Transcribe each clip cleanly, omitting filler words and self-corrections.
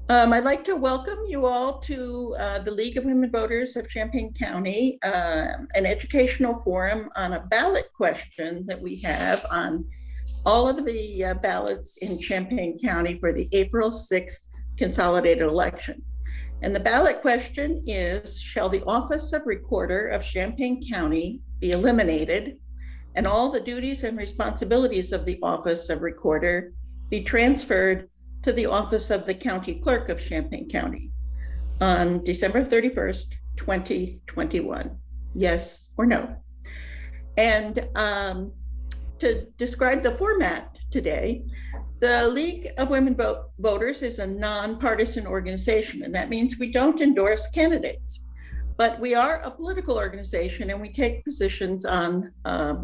I'd like to welcome you all to the League of Women Voters of Champaign County, an educational forum on a ballot question that we have on all of the ballots in Champaign County for the April 6th consolidated election. And the ballot question is, shall the office of Recorder of Champaign County be eliminated and all the duties and responsibilities of the office of Recorder be transferred to the office of the County Clerk of Champaign County on December 31st, 2021? Yes or no? And to describe the format today, the League of Women Voters is a nonpartisan organization, and that means we don't endorse candidates. But we are a political organization and we take positions on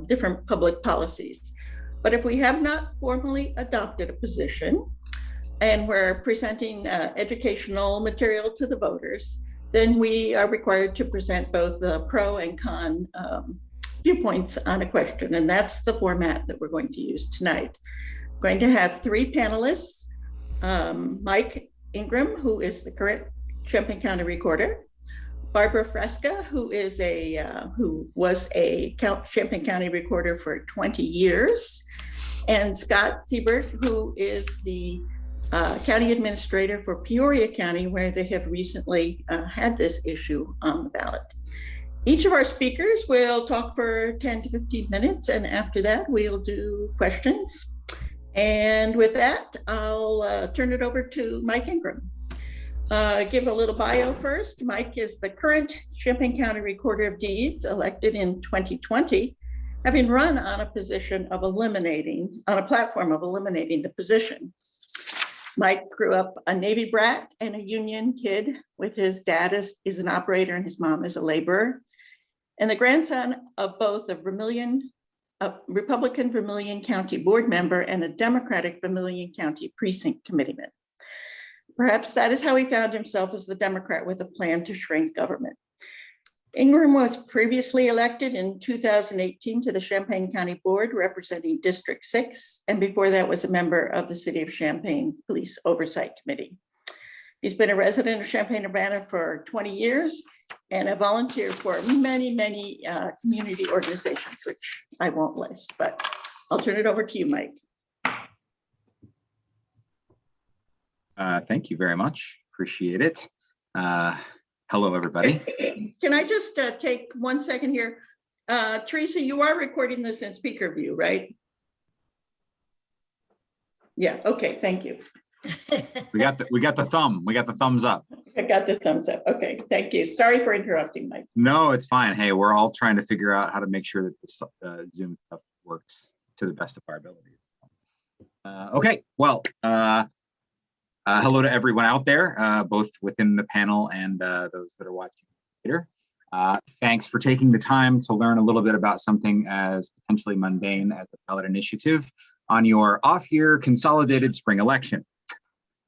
different public policies. But if we have not formally adopted a position and we're presenting educational material to the voters, then we are required to present both the pro and con viewpoints on a question. And that's the format that we're going to use tonight. We're going to have three panelists, Mike Ingram, who is the current Champaign County Recorder, Barbara Fraska, who was a Champaign County Recorder for 20 years, and Scott Siebert, who is the County Administrator for Peoria County, where they have recently had this issue on the ballot. Each of our speakers will talk for 10 to 15 minutes, and after that, we'll do questions. And with that, I'll turn it over to Mike Ingram. Give a little bio first. Mike is the current Champaign County Recorder of Deeds, elected in 2020, having run on a platform of eliminating the position. Mike grew up a Navy brat and a Union kid, with his dad is an operator and his mom is a laborer, and the grandson of both a Republican Vermilion County board member and a Democratic Vermilion County precinct committeeman. Perhaps that is how he found himself as the Democrat with a plan to shrink government. Ingram was previously elected in 2018 to the Champaign County Board representing District 6, and before that was a member of the City of Champaign Police Oversight Committee. He's been a resident of Champaign-Urbana for 20 years and a volunteer for many, many community organizations, which I won't list, but I'll turn it over to you, Mike. Thank you very much. Appreciate it. Hello, everybody. Can I just take 1 second here? Teresa, you are recording this in speaker view, right? Yeah, okay, thank you. We got the thumb. We got the thumbs up. I got the thumbs up. Okay, thank you. Sorry for interrupting, Mike. No, it's fine. Hey, we're all trying to figure out how to make sure that this Zoom stuff works to the best of our abilities. Okay, well, hello to everyone out there, both within the panel and those that are watching later. Thanks for taking the time to learn a little bit about something as potentially mundane as the ballot initiative on your off-year consolidated spring election.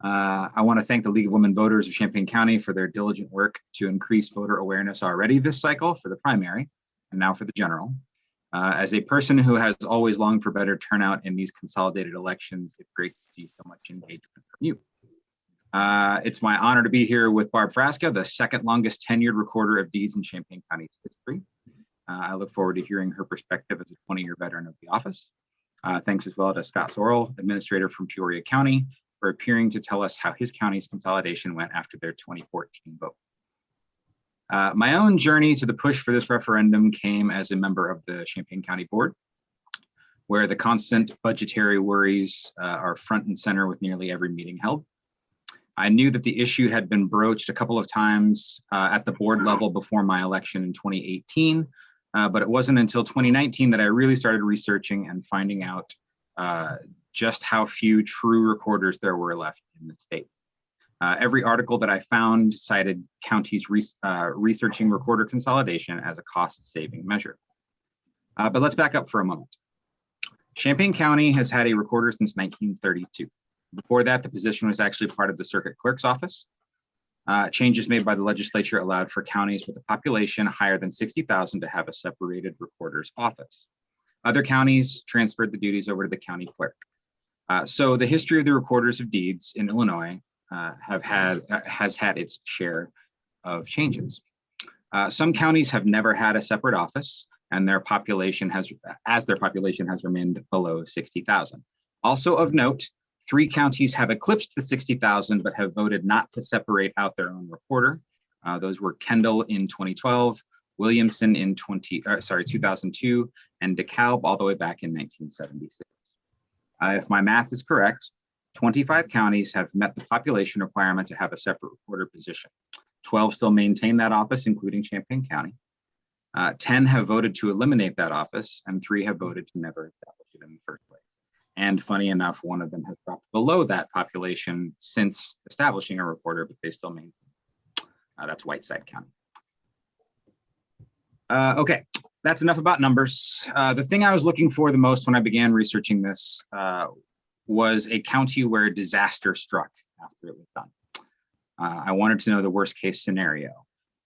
I want to thank the League of Women Voters of Champaign County for their diligent work to increase voter awareness already this cycle for the primary and now for the general. As a person who has always longed for better turnout in these consolidated elections, it's great to see so much engagement from you. It's my honor to be here with Barb Fraska, the second longest tenured Recorder of Deeds in Champaign County's history. I look forward to hearing her perspective as a 20-year veteran of the office. Thanks as well to Scott Sorel, Administrator from Peoria County, for appearing to tell us how his county's consolidation went after their 2014 vote. My own journey to the push for this referendum came as a member of the Champaign County Board, where the constant budgetary worries are front and center with nearly every meeting held. I knew that the issue had been broached a couple of times at the board level before my election in 2018, but it wasn't until 2019 that I really started researching and finding out just how few true recorders there were left in the state. Every article that I found cited counties researching recorder consolidation as a cost-saving measure. But let's back up for a moment. Champaign County has had a recorder since 1932. Before that, the position was actually part of the circuit clerk's office. Changes made by the legislature allowed for counties with a population higher than 60,000 to have a separated recorder's office. Other counties transferred the duties over to the county clerk. So the history of the recorders of deeds in Illinois has had its share of changes. Some counties have never had a separate office, and their population has remained below 60,000. Also of note, 3 counties have eclipsed the 60,000, but have voted not to separate out their own recorder. Those were Kendall in 2012, Williamson in 2002, and DeKalb all the way back in 1976. If my math is correct, 25 counties have met the population requirement to have a separate recorder position. 12 still maintain that office, including Champaign County. 10 have voted to eliminate that office, and 3 have voted to never establish it in the first place. And funny enough, one of them has dropped below that population since establishing a recorder, but they still maintain. That's Whiteside County. Okay, that's enough about numbers. The thing I was looking for the most when I began researching this was a county where disaster struck after it was done. I wanted to know the worst case scenario.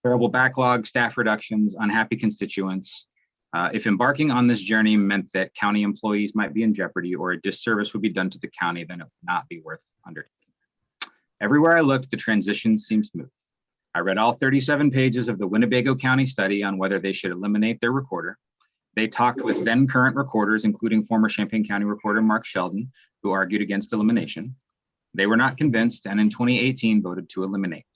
Terrible backlog, staff reductions, unhappy constituents. If embarking on this journey meant that county employees might be in jeopardy or a disservice would be done to the county, then it would not be worth undertaking. Everywhere I looked, the transition seemed smooth. I read all 37 pages of the Winnebago County study on whether they should eliminate their recorder. They talked with then current recorders, including former Champaign County recorder Mark Sheldon, who argued against elimination. They were not convinced, and in 2018 voted to eliminate.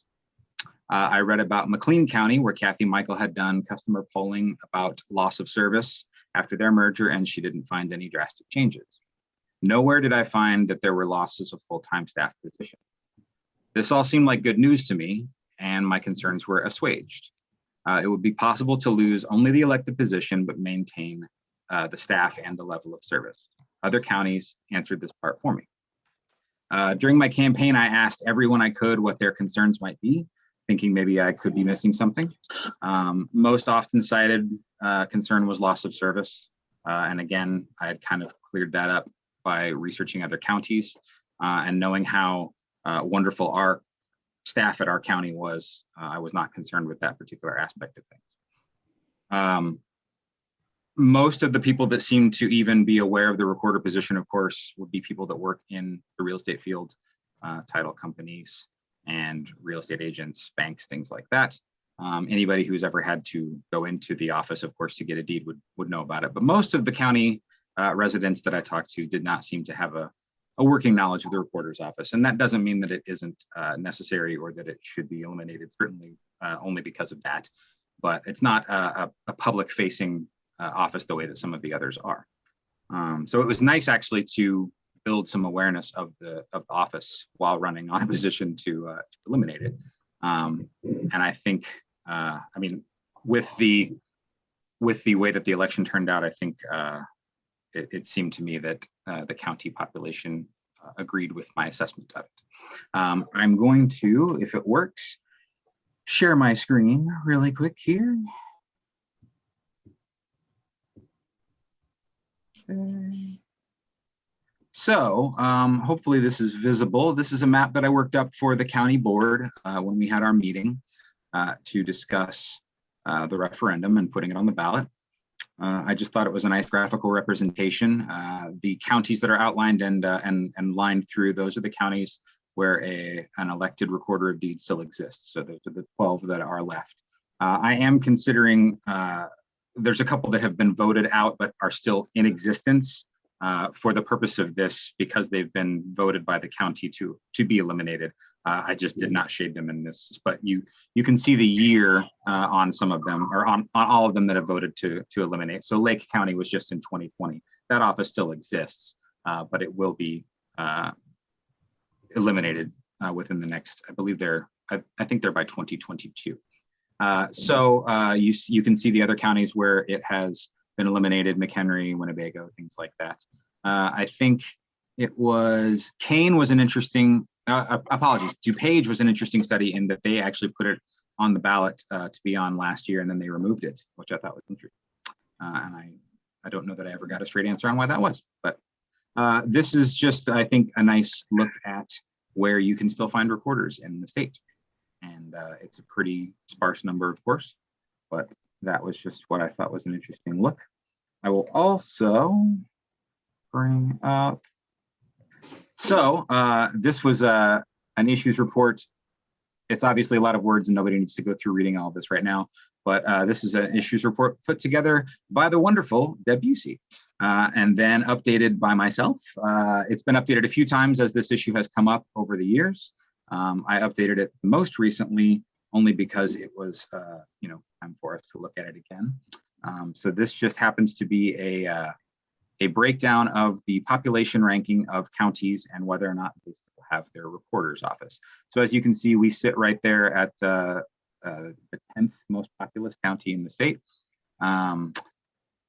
I read about McLean County, where Kathy Michael had done customer polling about loss of service after their merger, and she didn't find any drastic changes. Nowhere did I find that there were losses of full-time staff positions. This all seemed like good news to me, and my concerns were assuaged. It would be possible to lose only the elected position, but maintain the staff and the level of service. Other counties answered this part for me. During my campaign, I asked everyone I could what their concerns might be, thinking maybe I could be missing something. Most often cited concern was loss of service. And again, I had kind of cleared that up by researching other counties and knowing how wonderful our staff at our county was. I was not concerned with that particular aspect of things. Most of the people that seem to even be aware of the recorder position, of course, would be people that work in the real estate field, title companies and real estate agents, banks, things like that. Anybody who's ever had to go into the office, of course, to get a deed would know about it. But most of the county residents that I talked to did not seem to have a working knowledge of the recorder's office. And that doesn't mean that it isn't necessary or that it should be eliminated, certainly only because of that. But it's not a public facing office the way that some of the others are. So it was nice actually to build some awareness of the office while running on a position to eliminate it. And I think, I mean, with the way that the election turned out, I think it seemed to me that the county population agreed with my assessment of it. I'm going to, if it works, share my screen really quick here. Okay. So hopefully this is visible. This is a map that I worked up for the county board when we had our meeting to discuss the referendum and putting it on the ballot. I just thought it was a nice graphical representation. The counties that are outlined and lined through, those are the counties where an elected recorder of deeds still exists. So those are the 12 that are left. I am considering, there's a couple that have been voted out but are still in existence for the purpose of this, because they've been voted by the county to be eliminated. I just did not shade them in this, but you can see the year on some of them, or on all of them that have voted to eliminate. So Lake County was just in 2020. That office still exists, but it will be eliminated within the next, I believe I think they're by 2022. So you can see the other counties where it has been eliminated: McHenry, Winnebago, things like that. I think it was Kane was an interesting. Apologies, DuPage was an interesting study in that they actually put it on the ballot to be on last year, and then they removed it, which I thought was interesting. And I don't know that I ever got a straight answer on why that was, but this is just, I think, a nice look at where you can still find recorders in the state. And it's a pretty sparse number, of course, but that was just what I thought was an interesting look. I will also bring up, so this was a an issues report. It's obviously a lot of words and nobody needs to go through reading all of this right now, but this is an issues report put together by the wonderful Deb Busey, and then updated by myself. It's been updated a few times as this issue has come up over the years. I updated it most recently only because it was, time for us to look at it again. So this just happens to be a breakdown of the population ranking of counties and whether or not they still have their recorder's office. So as you can see, we sit right there at the 10th most populous county in the state.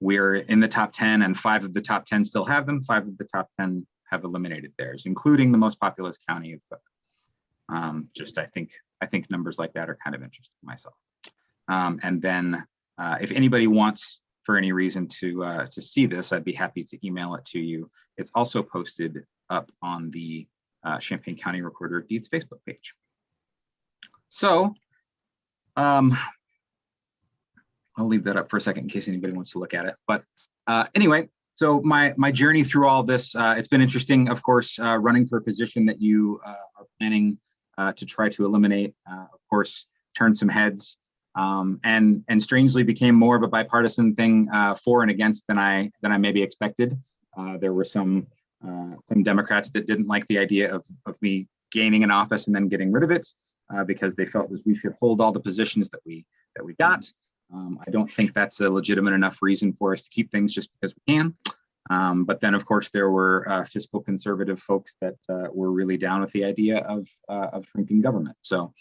We're in the top 10, and 5 of the top 10 still have them. 5 of the top 10 have eliminated theirs, including the most populous county of Cook. I think numbers like that are kind of interesting myself. And then if anybody wants, for any reason, to see this, I'd be happy to email it to you. It's also posted up on the Champaign County Recorder of Deeds Facebook page. So I'll leave that up for a second in case anybody wants to look at it. But anyway, so my journey through all this, it's been interesting, of course, running for a position that you are planning to try to eliminate, of course, turn some heads. And strangely became more of a bipartisan thing for and against than I maybe expected. There were some Democrats that didn't like the idea of me gaining an office and then getting rid of it because they felt that we should hold all the positions that we got. I don't think that's a legitimate enough reason for us to keep things just because we can. But then, of course, there were fiscal conservative folks that were really down with the idea of shrinking government. So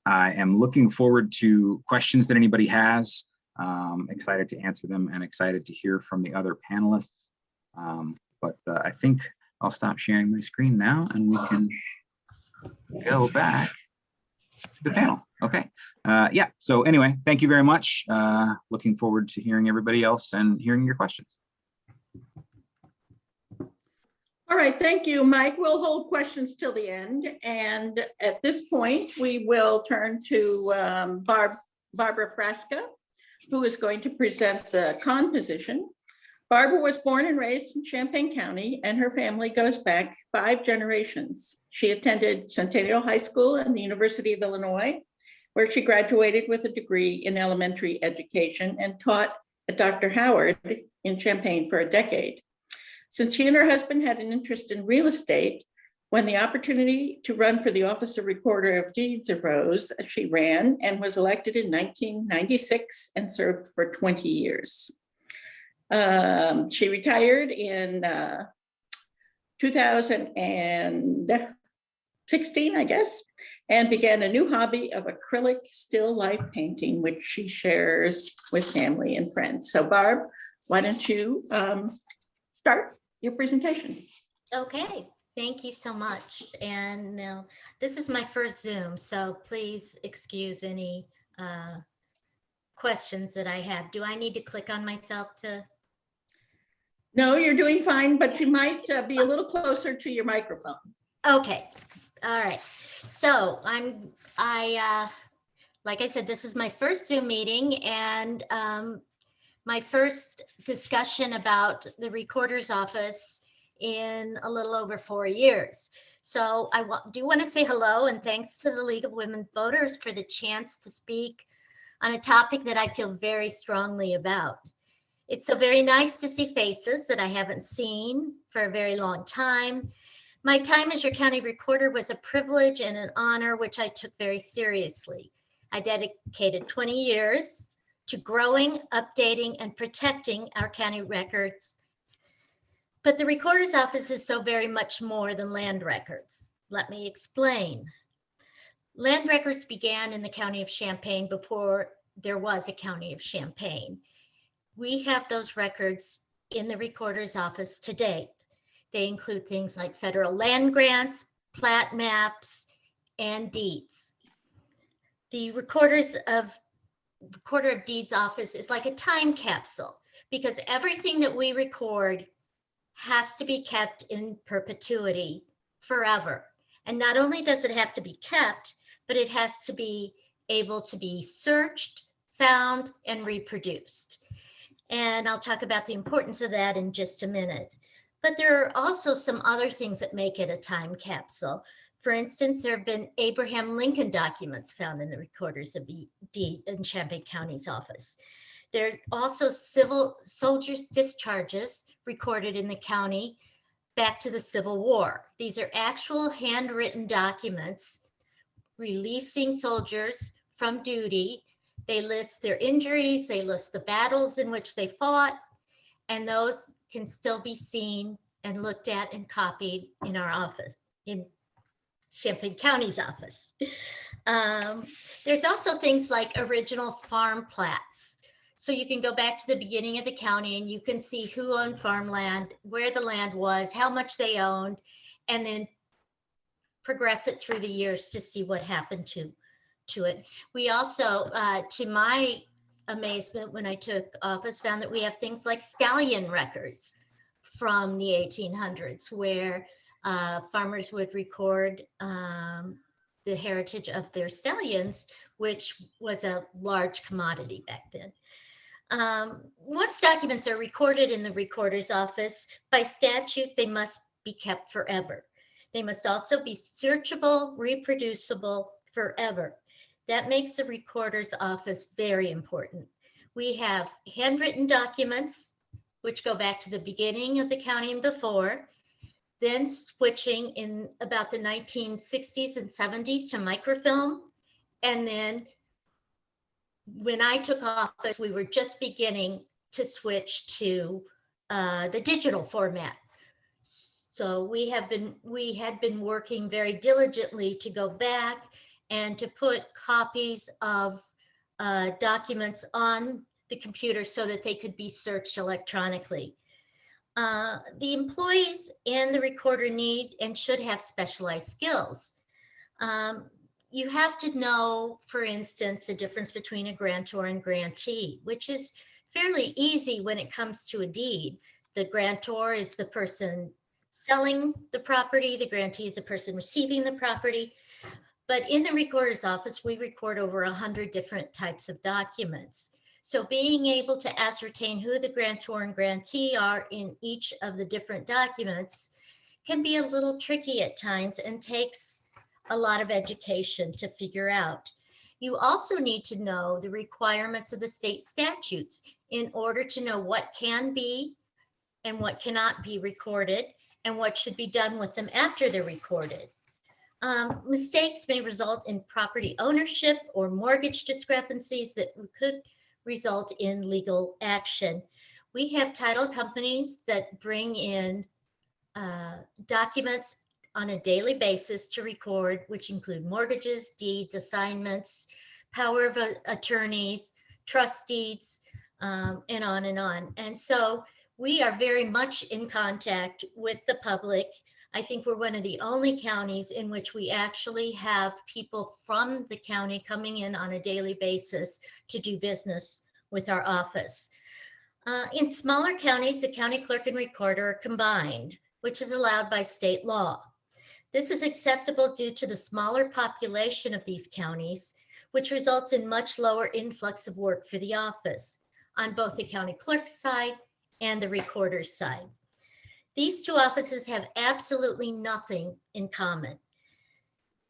I am looking forward to questions that anybody has. Excited to answer them and excited to hear from the other panelists. But I think I'll stop sharing my screen now and we can go back to the panel. Okay. Yeah. So anyway, thank you very much. Looking forward to hearing everybody else and hearing your questions. All right, thank you, Mike. We'll hold questions till the end. And at this point, we will turn to Barbara Fraska, who is going to present the con position. Barbara was born and raised in Champaign County, and her family goes back 5 generations. She attended Centennial High School and the University of Illinois, where she graduated with a degree in elementary education and taught at Dr. Howard in Champaign for a decade. Since she and her husband had an interest in real estate, when the opportunity to run for the office of Recorder of Deeds arose, she ran and was elected in 1996 and served for 20 years. She retired in 2016, I guess, and began a new hobby of acrylic still life painting, which she shares with family and friends. So Barb, why don't you start your presentation? Okay, thank you so much. And now this is my first Zoom, so please excuse any questions that I have. Do I need to click on myself to? No, you're doing fine, but you might be a little closer to your microphone. Okay, all right. So like I said, this is my first Zoom meeting, and my first discussion about the recorder's office in a little over 4 years. So I do want to say hello and thanks to the League of Women Voters for the chance to speak on a topic that I feel very strongly about. It's so very nice to see faces that I haven't seen for a very long time. My time as your county recorder was a privilege and an honor, which I took very seriously. I dedicated 20 years to growing, updating, and protecting our county records. But the recorder's office is so very much more than land records. Let me explain. Land records began in the county of Champaign before there was a county of Champaign. We have those records in the recorder's office to date. They include things like federal land grants, plat maps, and deeds. The Recorder of Deeds office is like a time capsule because everything that we record has to be kept in perpetuity forever. And not only does it have to be kept, but it has to be able to be searched, found, and reproduced. And I'll talk about the importance of that in just a minute. But there are also some other things that make it a time capsule. For instance, there have been Abraham Lincoln documents found in the Recorders of Deed in Champaign County's office. There's also civil soldiers' discharges recorded in the county back to the Civil War. These are actual handwritten documents releasing soldiers from duty. They list their injuries, they list the battles in which they fought, and those can still be seen and looked at and copied in our office, in Champaign County's office. There's also things like original farm plats. So you can go back to the beginning of the county and you can see who owned farmland, where the land was, how much they owned, and then progress it through the years to see what happened to it. We also, to my amazement when I took office, found that we have things like stallion records from the 1800s where farmers would record the heritage of their stallions, which was a large commodity back then. Once documents are recorded in the recorder's office, by statute, they must be kept forever. They must also be searchable, reproducible forever. That makes the recorder's office very important. We have handwritten documents, which go back to the beginning of the county and before, then switching in about the 1960s and 70s to microfilm. And then when I took office, we were just beginning to switch to the digital format. So we had been working very diligently to go back and to put copies of documents on the computer so that they could be searched electronically. The employees and the recorder need and should have specialized skills. You have to know, for instance, the difference between a grantor and grantee, which is fairly easy when it comes to a deed. The grantor is the person selling the property, the grantee is the person receiving the property. But in the recorder's office, we record over 100 different types of documents. So being able to ascertain who the grantor and grantee are in each of the different documents can be a little tricky at times and takes a lot of education to figure out. You also need to know the requirements of the state statutes in order to know what can be and what cannot be recorded and what should be done with them after they're recorded. Mistakes may result in property ownership or mortgage discrepancies that could result in legal action. We have title companies that bring in documents on a daily basis to record, which include mortgages, deeds, assignments, power of attorneys, trust deeds, and on and on. And so we are very much in contact with the public. I think we're one of the only counties in which we actually have people from the county coming in on a daily basis to do business with our office. In smaller counties, the county clerk and recorder are combined, which is allowed by state law. This is acceptable due to the smaller population of these counties, which results in much lower influx of work for the office on both the county clerk's side and the recorder's side. These two offices have absolutely nothing in common.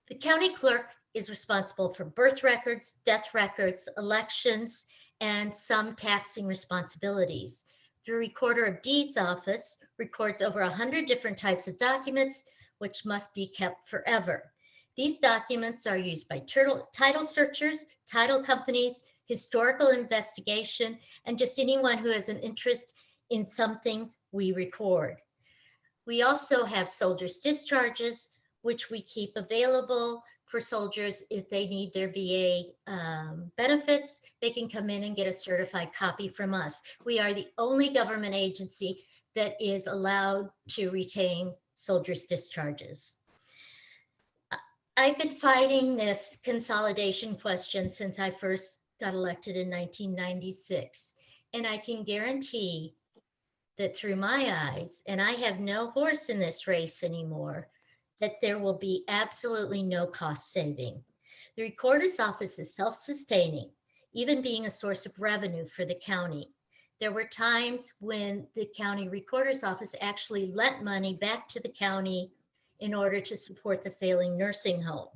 The county clerk is responsible for birth records, death records, elections, and some taxing responsibilities. The Recorder of Deeds office records over 100 different types of documents, which must be kept forever. These documents are used by title searchers, title companies, historical investigation, and just anyone who has an interest in something we record. We also have soldiers' discharges, which we keep available for soldiers if they need their VA benefits. They can come in and get a certified copy from us. We are the only government agency that is allowed to retain soldiers' discharges. I've been fighting this consolidation question since I first got elected in 1996, and I can guarantee that through my eyes, and I have no horse in this race anymore, that there will be absolutely no cost saving. The recorder's office is self-sustaining, even being a source of revenue for the county. There were times when the county recorder's office actually lent money back to the county in order to support the failing nursing home.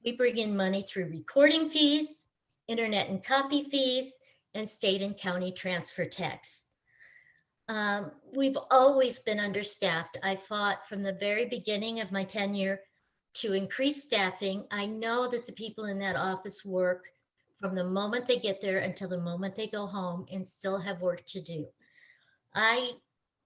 We bring in money through recording fees, internet and copy fees, and state and county transfer tax. We've always been understaffed. I fought from the very beginning of my tenure to increase staffing. I know that the people in that office work from the moment they get there until the moment they go home and still have work to do. I,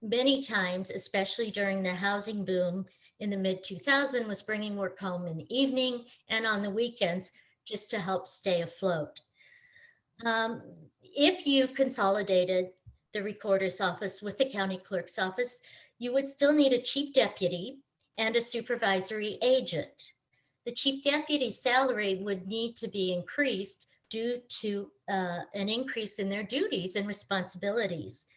many times, especially during the housing boom in the mid-2000s, was bringing work home in the evening and on the weekends just to help stay afloat. If you consolidated the recorder's office with the county clerk's office, you would still need a chief deputy and a supervisory agent. The chief deputy's salary would need to be increased due to an increase in their duties and responsibilities.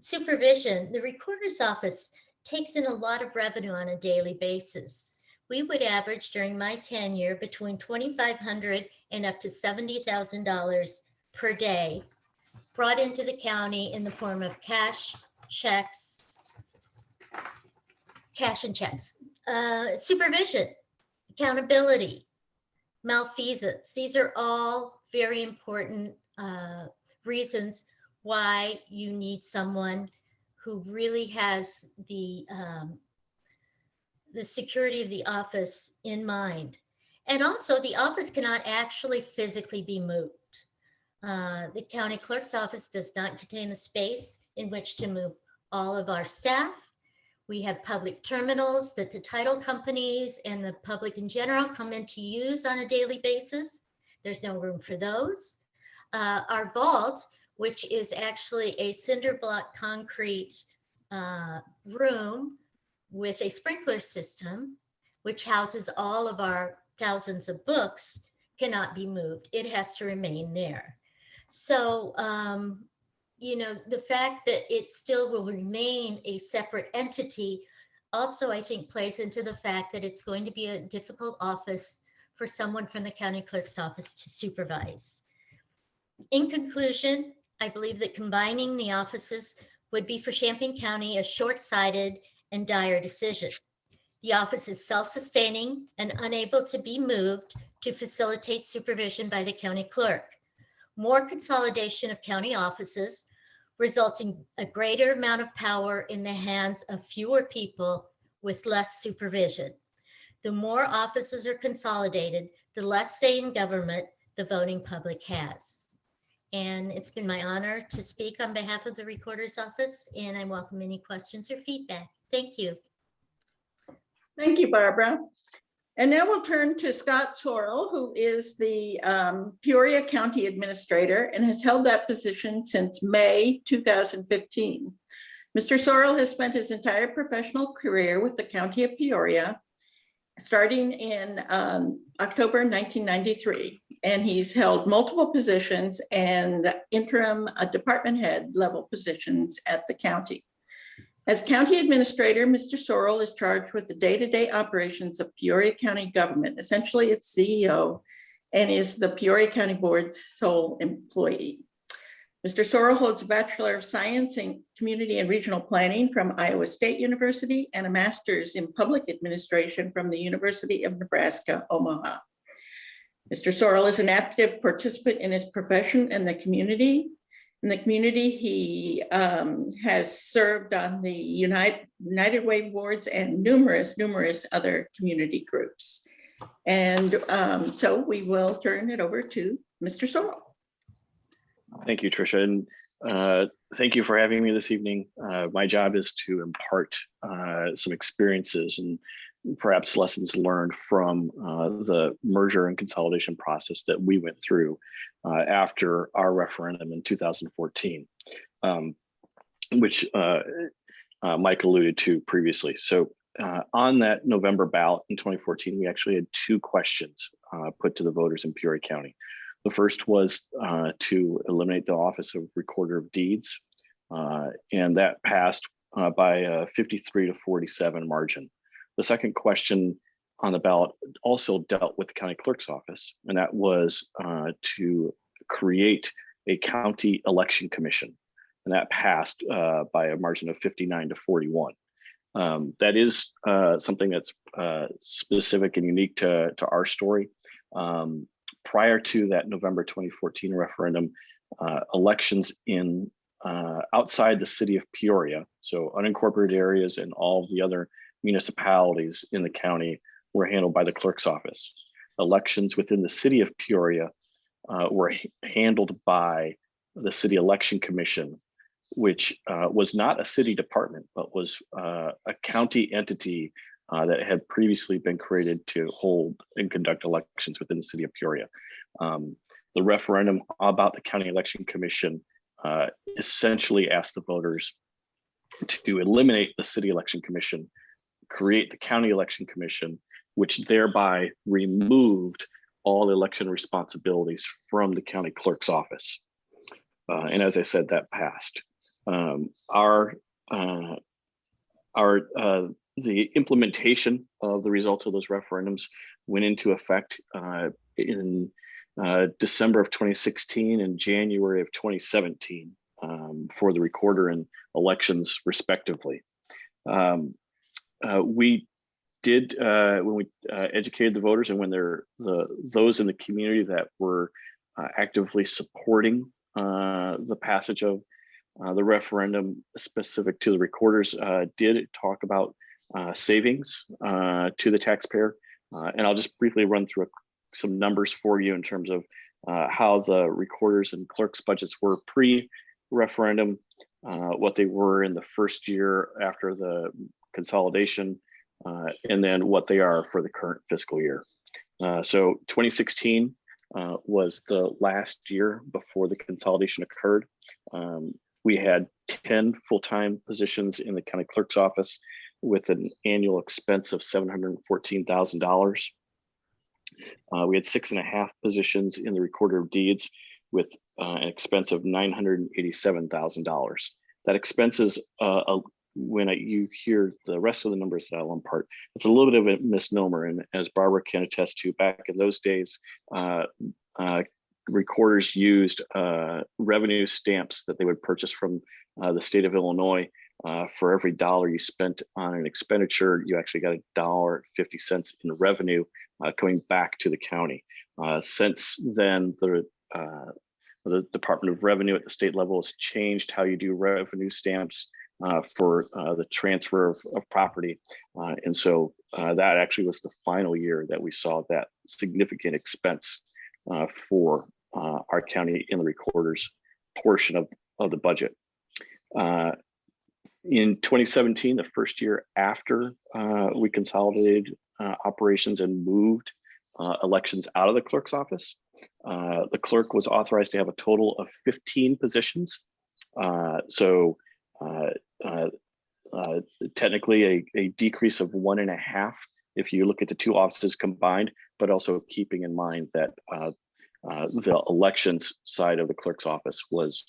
Supervision, the recorder's office takes in a lot of revenue on a daily basis. We would average during my tenure between $2,500 and up to $70,000 per day brought into the county in the form of cash and checks. Supervision, accountability, malfeasance. These are all very important reasons why you need someone who really has the security of the office in mind. And also, the office cannot actually physically be moved. The county clerk's office does not contain the space in which to move all of our staff. We have public terminals that the title companies and the public in general come in to use on a daily basis. There's no room for those. Our vault, which is actually a cinder block concrete room with a sprinkler system, which houses all of our thousands of books, cannot be moved. It has to remain there. So, the fact that it still will remain a separate entity also, I think, plays into the fact that it's going to be a difficult office for someone from the county clerk's office to supervise. In conclusion, I believe that combining the offices would be for Champaign County a short-sighted and dire decision. The office is self-sustaining and unable to be moved to facilitate supervision by the county clerk. More consolidation of county offices results in a greater amount of power in the hands of fewer people with less supervision. The more offices are consolidated, the less say in government the voting public has. And it's been my honor to speak on behalf of the Recorder's Office, and I welcome any questions or feedback. Thank you. Thank you, Barbara. And now we'll turn to Scott Sorel, who is the Peoria County Administrator and has held that position since May 2015. Mr. Sorel has spent his entire professional career with the County of Peoria, starting in October 1993. And he's held multiple positions and interim department head level positions at the county. As county administrator, Mr. Sorel is charged with the day-to-day operations of Peoria County government, essentially its CEO, and is the Peoria County Board's sole employee. Mr. Sorel holds a Bachelor of Science in Community and Regional Planning from Iowa State University and a Master's in Public Administration from the University of Nebraska, Omaha. Mr. Sorel is an active participant in his profession and the community. In the community, he has served on the United Way boards and numerous other community groups. And so we will turn it over to Mr. Sorel. Thank you, Tricia, and thank you for having me this evening. My job is to impart some experiences and perhaps lessons learned from the merger and consolidation process that we went through after our referendum in 2014, which Mike alluded to previously. So on that November ballot in 2014, we actually had two questions put to the voters in Peoria County. The first was to eliminate the office of Recorder of Deeds, and that passed by a 53 to 47 margin. The second question on the ballot also dealt with the county clerk's office, and that was to create a county election commission, and that passed by a margin of 59 to 41. That is something that's specific and unique to our story. Prior to that November 2014 referendum, elections in outside the city of Peoria, so unincorporated areas and all of the other municipalities in the county, were handled by the clerk's office. Elections within the city of Peoria were handled by the City Election Commission, which was not a city department, but was a county entity that had previously been created to hold and conduct elections within the city of Peoria. The referendum about the County Election Commission essentially asked the voters to eliminate the City Election Commission, create the County Election Commission, which thereby removed all election responsibilities from the county clerk's office. And as I said, that passed. The implementation of the results of those referendums went into effect in December of 2016 and January of 2017 for the recorder and elections respectively. We did, when we educated the voters and when those in the community that were actively supporting the passage of the referendum specific to the recorders, did talk about savings to the taxpayer. And I'll just briefly run through some numbers for you in terms of how the recorders and clerks budgets were pre-referendum, what they were in the first year after the consolidation, and then what they are for the current fiscal year. So 2016 was the last year before the consolidation occurred. We had 10 full-time positions in the county clerk's office with an annual expense of $714,000. We had 6.5 positions in the recorder of deeds with an expense of $987,000. That expense is, when you hear the rest of the numbers that I'll impart, it's a little bit of a misnomer. And as Barbara can attest to, back in those days, recorders used revenue stamps that they would purchase from the state of Illinois. For every dollar you spent on an expenditure, you actually got $1.50 in revenue coming back to the county. Since then, the Department of Revenue at the state level has changed how you do revenue stamps for the transfer of property. And so that actually was the final year that we saw that significant expense for our county in the recorder's portion of the budget. In 2017, the first year after we consolidated operations and moved elections out of the clerk's office, the clerk was authorized to have a total of 15 positions. Technically a decrease of 1.5 if you look at the two offices combined, but also keeping in mind that the elections side of the clerk's office was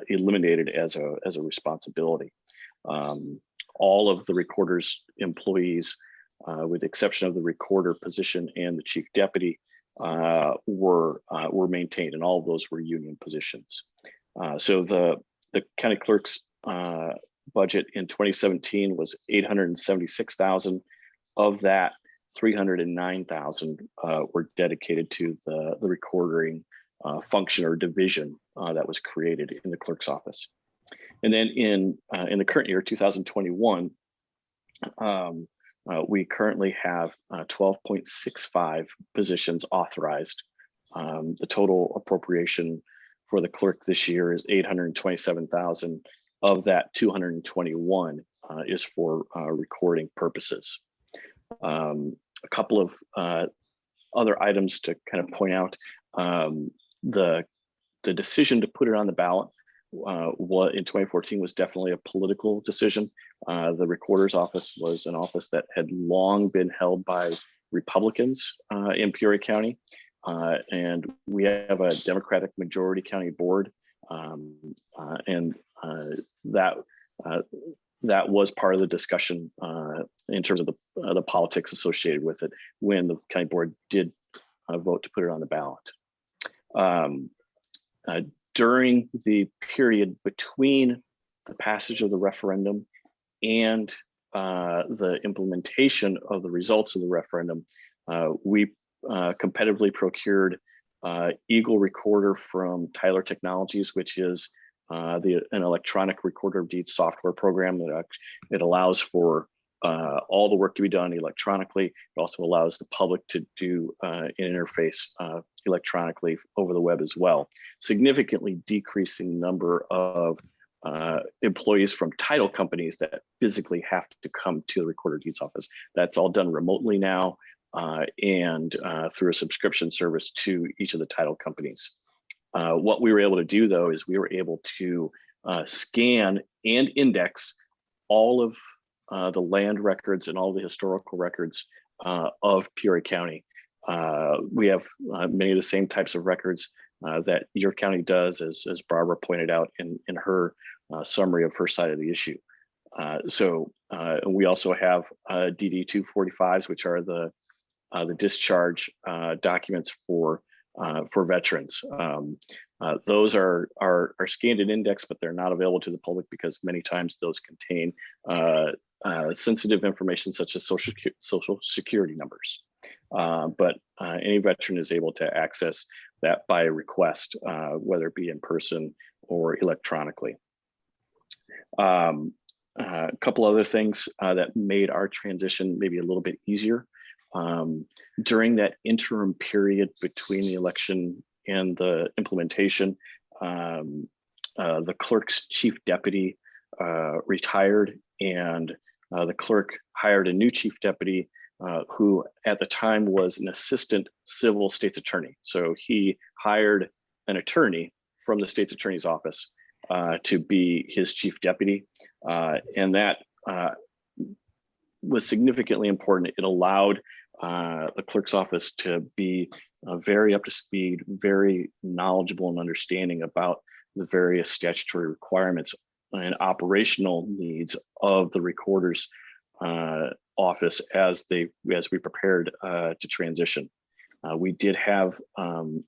eliminated as a responsibility. All of the recorder's employees, with the exception of the recorder position and the chief deputy, were maintained, and all of those were union positions. So the county clerk's budget in 2017 was $876,000. Of that, $309,000 were dedicated to the recording function or division that was created in the clerk's office. And then in the current year, 2021, we currently have 12.65 positions authorized. The total appropriation for the clerk this year is $827,000. Of that, 221 is for recording purposes. A couple of other items to kind of point out. The decision to put it on the ballot in 2014 was definitely a political decision. The recorder's office was an office that had long been held by Republicans in Peoria County, and we have a Democratic majority county board, and that was part of the discussion in terms of the politics associated with it when the county board did vote to put it on the ballot. During the period between the passage of the referendum and the implementation of the results of the referendum, we competitively procured Eagle Recorder from Tyler Technologies, which is an electronic recorder of deeds software program that it allows for all the work to be done electronically. It also allows the public to do an interface electronically over the web as well, significantly decreasing the number of employees from title companies that physically have to come to the Recorder of Deeds office. That's all done remotely now and through a subscription service to each of the title companies. What we were able to do, though, is we were able to scan and index all of the land records and all the historical records of Peoria County. We have many of the same types of records that your county does, as Barbara pointed out in her summary of her side of the issue. We also have DD 245s, which are the discharge documents for veterans. Those are scanned and indexed, but they're not available to the public because many times those contain sensitive information such as social security numbers. But any veteran is able to access that by request, whether it be in person or electronically. A couple other things that made our transition maybe a little bit easier. During that interim period between the election and the implementation, the clerk's chief deputy retired, and the clerk hired a new chief deputy who at the time was an assistant civil state's attorney. So he hired an attorney from the state's attorney's office to be his chief deputy. And that was significantly important. It allowed the clerk's office to be very up to speed, very knowledgeable and understanding about the various statutory requirements and operational needs of the recorder's office as we prepared to transition. We did have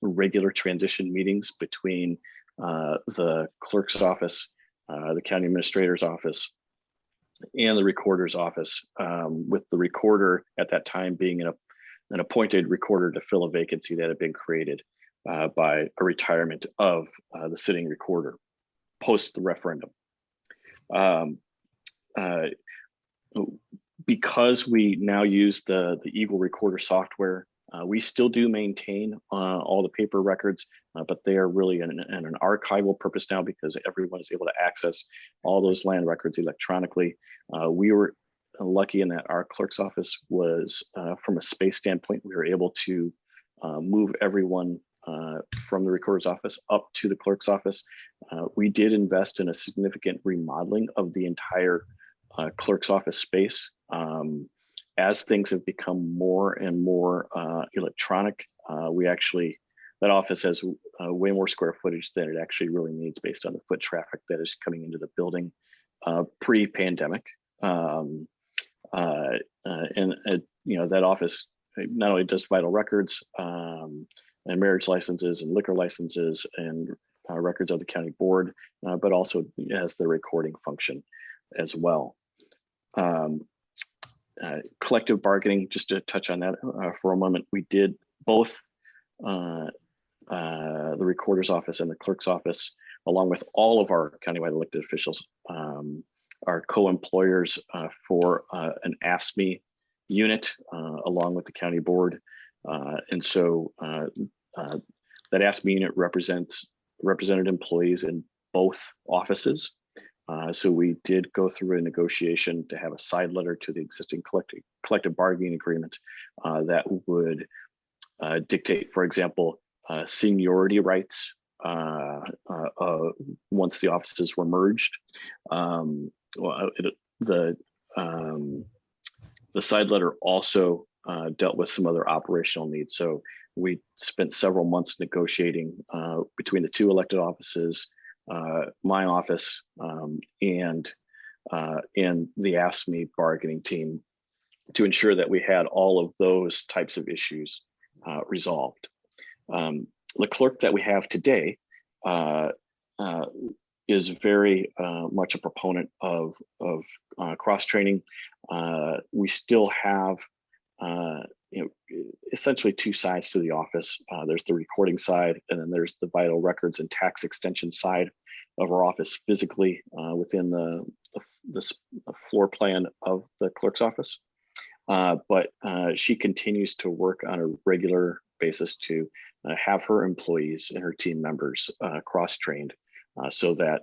regular transition meetings between the clerk's office, the county administrator's office, and the recorder's office, with the recorder at that time being an appointed recorder to fill a vacancy that had been created by a retirement of the sitting recorder post the referendum. Because we now use the Eagle Recorder software, we still do maintain all the paper records, but they are really in an archival purpose now because everyone is able to access all those land records electronically. We were lucky in that our clerk's office was, from a space standpoint, we were able to move everyone from the recorder's office up to the clerk's office. We did invest in a significant remodeling of the entire clerk's office space. As things have become more and more electronic, that office has way more square footage than it actually really needs based on the foot traffic that is coming into the building pre-pandemic. That office not only does vital records and marriage licenses and liquor licenses and records of the county board, but also has the recording function as well. Collective bargaining, just to touch on that for a moment, we did both the recorder's office and the clerk's office, along with all of our countywide elected officials, are co-employers for an AFSCME unit along with the county board. And so that AFSCME unit represents represented employees in both offices. So we did go through a negotiation to have a side letter to the existing collective bargaining agreement that would dictate, for example, seniority rights once the offices were merged. The side letter also dealt with some other operational needs. So we spent several months negotiating between the two elected offices, my office, and the AFSCME bargaining team to ensure that we had all of those types of issues resolved. The clerk that we have today is very much a proponent of cross training. We still have essentially two sides to the office. There's the recording side, and then there's the vital records and tax extension side of our office physically within the floor plan of the clerk's office. But she continues to work on a regular basis to have her employees and her team members cross-trained so that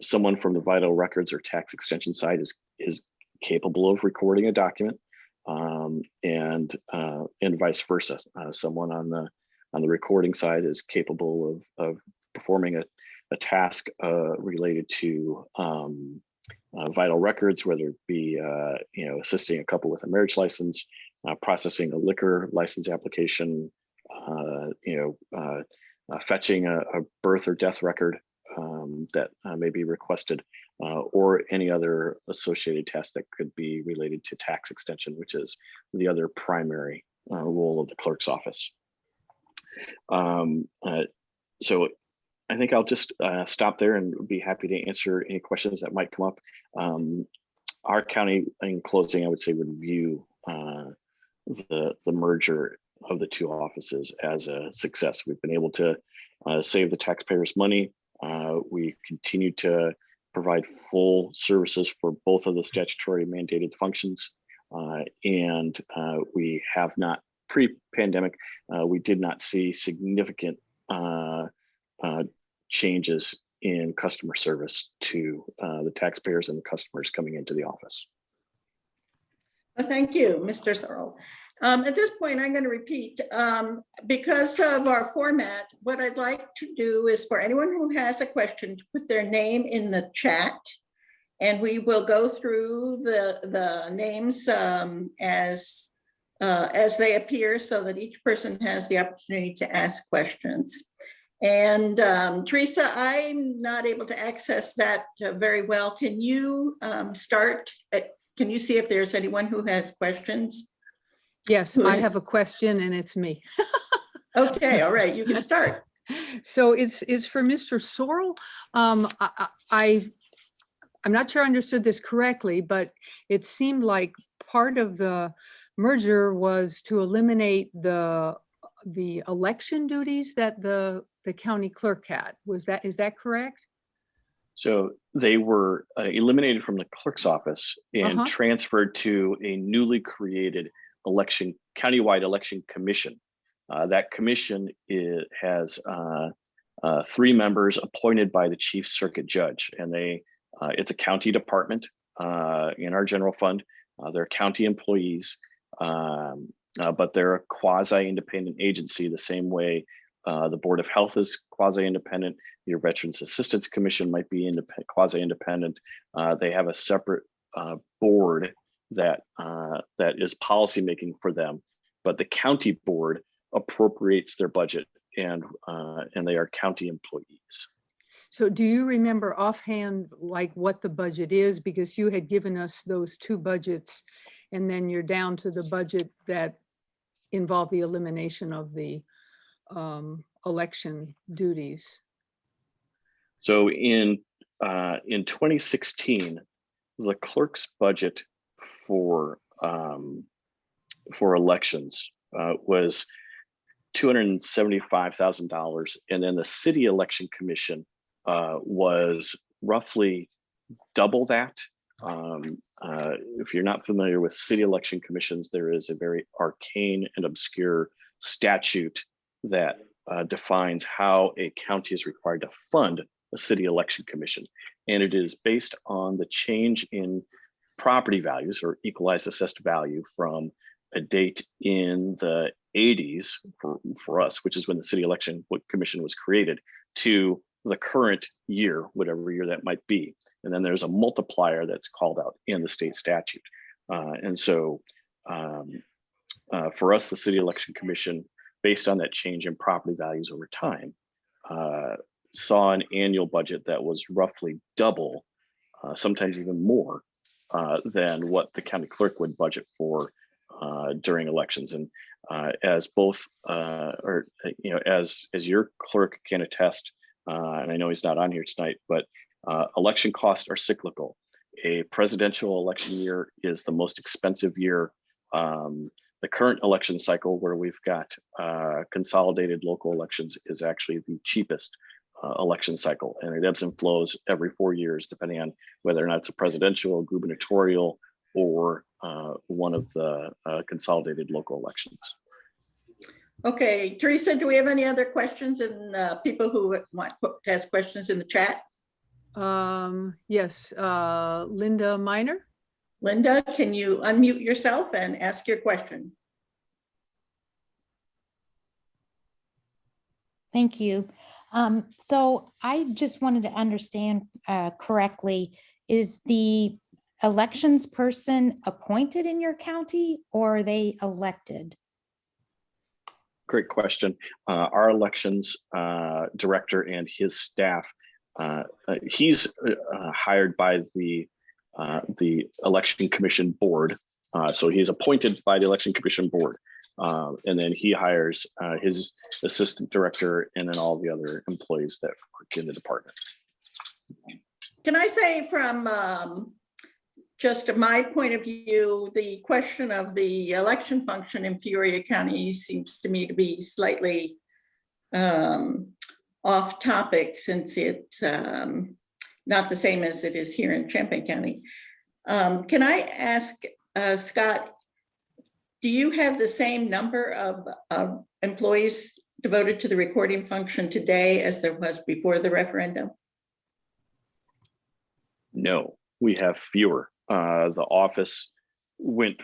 someone from the vital records or tax extension side is capable of recording a document, and vice versa. Someone on the recording side is capable of performing a task related to vital records, whether it be assisting a couple with a marriage license, processing a liquor license application, fetching a birth or death record that may be requested, or any other associated task that could be related to tax extension, which is the other primary role of the clerk's office. So I think I'll just stop there and be happy to answer any questions that might come up. Our county, in closing, I would say, would view the merger of the two offices as a success. We've been able to save the taxpayers money. We continue to provide full services for both of the statutory mandated functions. And we have not, pre-pandemic, we did not see significant changes in customer service to the taxpayers and the customers coming into the office. Well, thank you, Mr. Sorel. At this point, I'm going to repeat, because of our format, what I'd like to do is for anyone who has a question to put their name in the chat, and we will go through the names as they appear so that each person has the opportunity to ask questions. And Teresa, I'm not able to access that very well. Can you start? Can you see if there's anyone who has questions? Yes, I have a question and it's me. Okay, all right, you can start. So it's for Mr. Sorel. I'm not sure I understood this correctly, but it seemed like part of the merger was to eliminate the election duties that the county clerk had. Is that correct? So they were eliminated from the clerk's office and transferred to a newly created countywide election commission. That commission has 3 members appointed by the chief circuit judge, and it's a county department in our general fund. They're county employees, but they're a quasi-independent agency the same way the Board of Health is quasi-independent. Your Veterans Assistance Commission might be quasi-independent. They have a separate board that is policymaking for them, but the county board appropriates their budget, and they are county employees. So do you remember offhand like what the budget is? Because you had given us those 2 budgets, and then you're down to the budget that involved the elimination of the election duties. So in 2016, the clerk's budget for elections was $275,000, and then the city election commission was roughly double that. If you're not familiar with city election commissions, there is a very arcane and obscure statute that defines how a county is required to fund a city election commission. And it is based on the change in property values or equalized assessed value from a date in the 80s for us, which is when the city election commission was created, to the current year, whatever year that might be. And then there's a multiplier that's called out in the state statute. And so for us, the city election commission, based on that change in property values over time, saw an annual budget that was roughly double, sometimes even more, than what the county clerk would budget for during elections. And as both, as your clerk can attest, and I know he's not on here tonight, but election costs are cyclical. A presidential election year is the most expensive year. The current election cycle, where we've got consolidated local elections, is actually the cheapest election cycle, and it ebbs and flows every 4 years, depending on whether or not it's a presidential, gubernatorial, or one of the consolidated local elections. Okay, Teresa, do we have any other questions, and people who want to ask questions in the chat? Yes, Linda Miner. Linda, can you unmute yourself and ask your question? Thank you. So I just wanted to understand correctly, is the elections person appointed in your county, or are they elected? Great question. Our elections director and his staff, he's hired by the election commission board. So he's appointed by the election commission board. And then he hires his assistant director and then all the other employees that work in the department. Can I say from just my point of view, the question of the election function in Peoria County seems to me to be slightly off topic, since it's not the same as it is here in Champaign County. Can I ask Scott, do you have the same number of employees devoted to the recording function today as there was before the referendum? No, we have fewer. The office we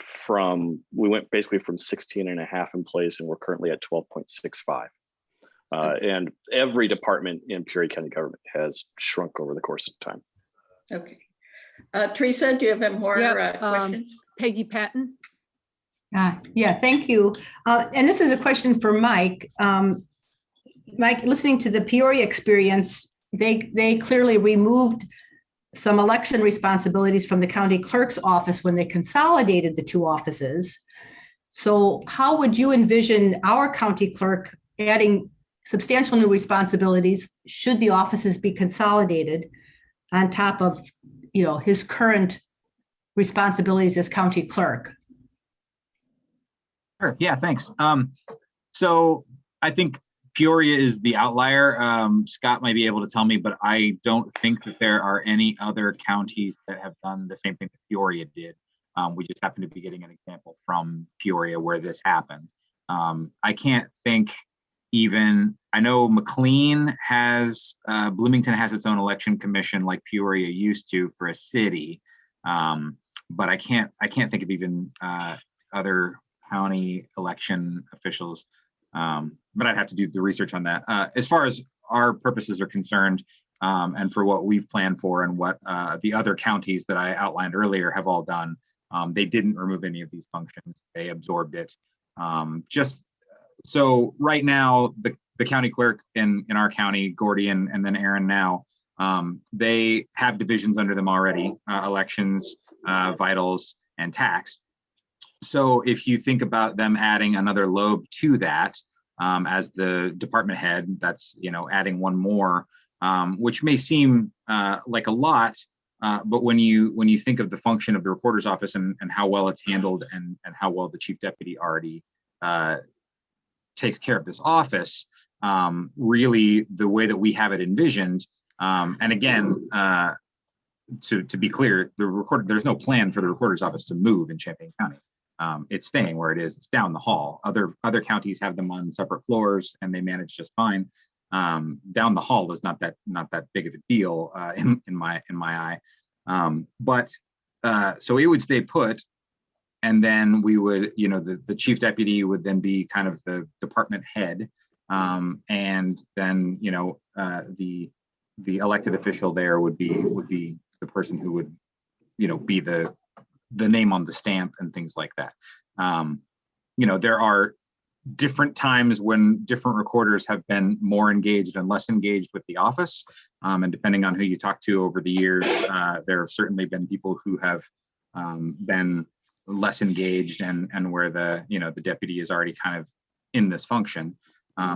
went basically from 16 and a half employees, and we're currently at 12.65. And every department in Peoria County government has shrunk over the course of time. Okay. Teresa, do you have more questions? Peggy Patton. Yeah, thank you. And this is a question for Mike. Mike, listening to the Peoria experience, they clearly removed some election responsibilities from the county clerk's office when they consolidated the two offices. So how would you envision our county clerk adding substantial new responsibilities should the offices be consolidated on top of, his current responsibilities as county clerk? Sure. Yeah, thanks. So I think Peoria is the outlier. Scott might be able to tell me, but I don't think that there are any other counties that have done the same thing that Peoria did. We just happen to be getting an example from Peoria where this happened. I can't think I know McLean has, Bloomington has its own election commission like Peoria used to for a city. But I can't think of even other county election officials, but I'd have to do the research on that. As far as our purposes are concerned, and for what we've planned for and what the other counties that I outlined earlier have all done, they didn't remove any of these functions. They absorbed it. Just so right now, the county clerk in our county, Gordian, and then Aaron now, they have divisions under them already, elections, vitals, and tax. So if you think about them adding another lobe to that as the department head, that's adding one more, which may seem like a lot, but when you think of the function of the recorder's office and how well it's handled and how well the chief deputy already takes care of this office, really the way that we have it envisioned, and again, to be clear, there's no plan for the recorder's office to move in Champaign County. It's staying where it is. It's down the hall. Other counties have them on separate floors and they manage just fine. Down the hall is not that big of a deal in my eye. But so it would stay put, and then we would, the chief deputy would then be kind of the department head, and then the elected official there would be the person who would be the name on the stamp and things like that. There are different times when different recorders have been more engaged and less engaged with the office. And depending on who you talk to over the years, there have certainly been people who have been less engaged and where the deputy is already kind of in this function.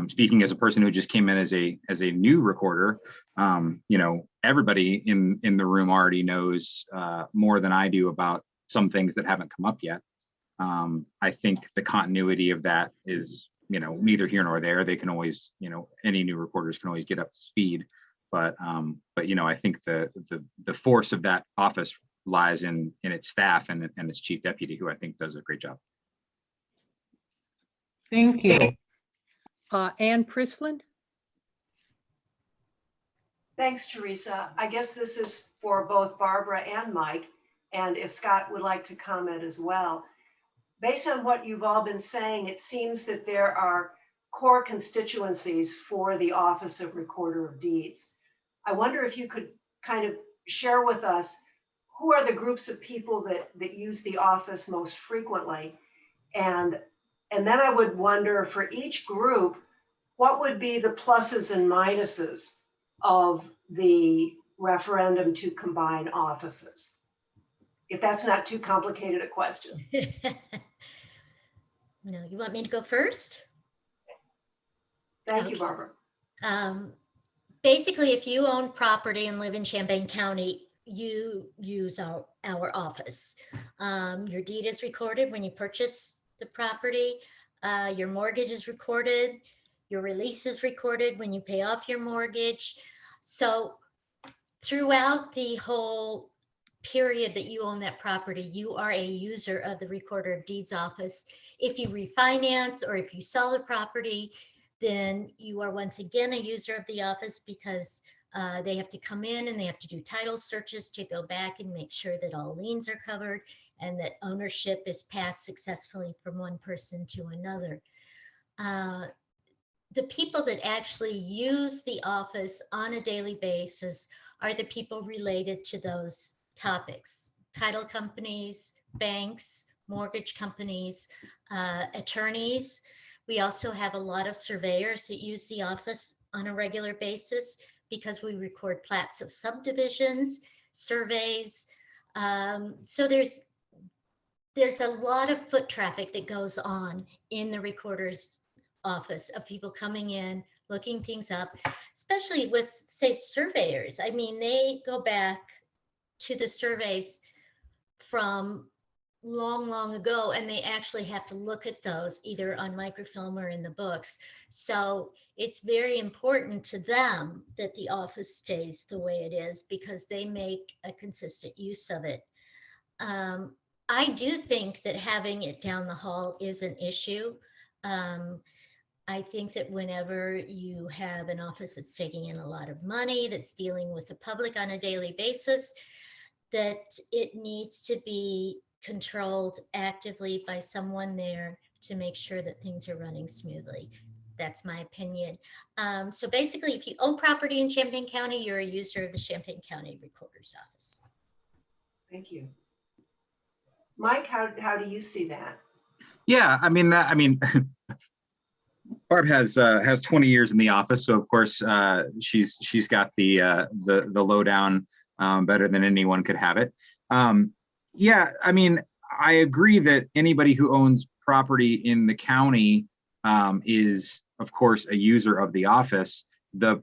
Speaking as a person who just came in as a new recorder, you know, everybody in the room already knows more than I do about some things that haven't come up yet. I think the continuity of that is, you know, neither here nor there. They can always, you know, any new recorders can always get up to speed, but you know, I think the force of that office lies in its staff and its chief deputy, who I think does a great job. Thank you. Ann Prisland? Thanks, Teresa. I guess this is for both Barbara and Mike, and if Scott would like to comment as well. Based on what you've all been saying, it seems that there are core constituencies for the Office of Recorder of Deeds. I wonder if you could kind of share with us who are the groups of people that use the office most frequently, and then I would wonder for each group, what would be the pluses and minuses of the referendum to combine offices? If that's not too complicated a question. No, you want me to go first? Thank you, Okay. Barbara. Basically, if you own property and live in Champaign County, you use our office. Your deed is recorded when you purchase the property. Your mortgage is recorded. Your release is recorded when you pay off your mortgage. So throughout the whole period that you own that property, you are a user of the Recorder of Deeds office. If you refinance or if you sell the property, then you are once again a user of the office, because they have to come in and they have to do title searches to go back and make sure that all liens are covered and that ownership is passed successfully from one person to another. The people that actually use the office on a daily basis are the people related to those topics: title companies, banks, mortgage companies, attorneys. We also have a lot of surveyors that use the office on a regular basis because we record plats of subdivisions, surveys. So there's a lot of foot traffic that goes on in the recorder's office of people coming in, looking things up, especially with, say, surveyors. I mean, they go back to the surveys from long ago, and they actually have to look at those either on microfilm or in the books. So it's very important to them that the office stays the way it is, because they make a consistent use of it. I do think that having it down the hall is an issue. I think that whenever you have an office that's taking in a lot of money, that's dealing with the public on a daily basis, that it needs to be controlled actively by someone there to make sure that things are running smoothly. That's my opinion. So basically, if you own property in Champaign County, you're a user of the Champaign County Recorder's Office. Thank you. Mike, how do you see that? Yeah, I mean, Barb has 20 years in the office, so of course she's got the lowdown better than anyone could have it. Yeah, I mean, I agree that anybody who owns property in the county is, of course, a user of the office. The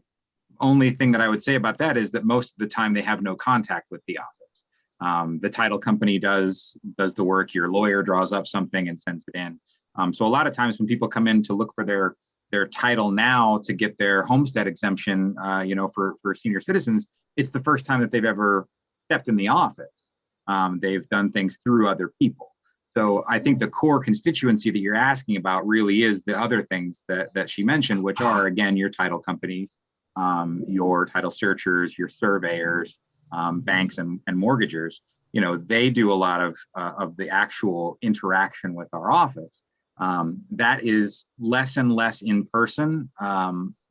only thing that I would say about that is that most of the time they have no contact with the office. The title company does the work. Your lawyer draws up something and sends it in. So a lot of times when people come in to look for their title now to get their homestead exemption, you know, for senior citizens, it's the first time that they've ever stepped in the office. They've done things through other people. So I think the core constituency that you're asking about really is the other things that she mentioned, which are, again, your title companies, your title searchers, your surveyors, banks and mortgagers. You know, they do a lot of the actual interaction with our office. That is less and less in person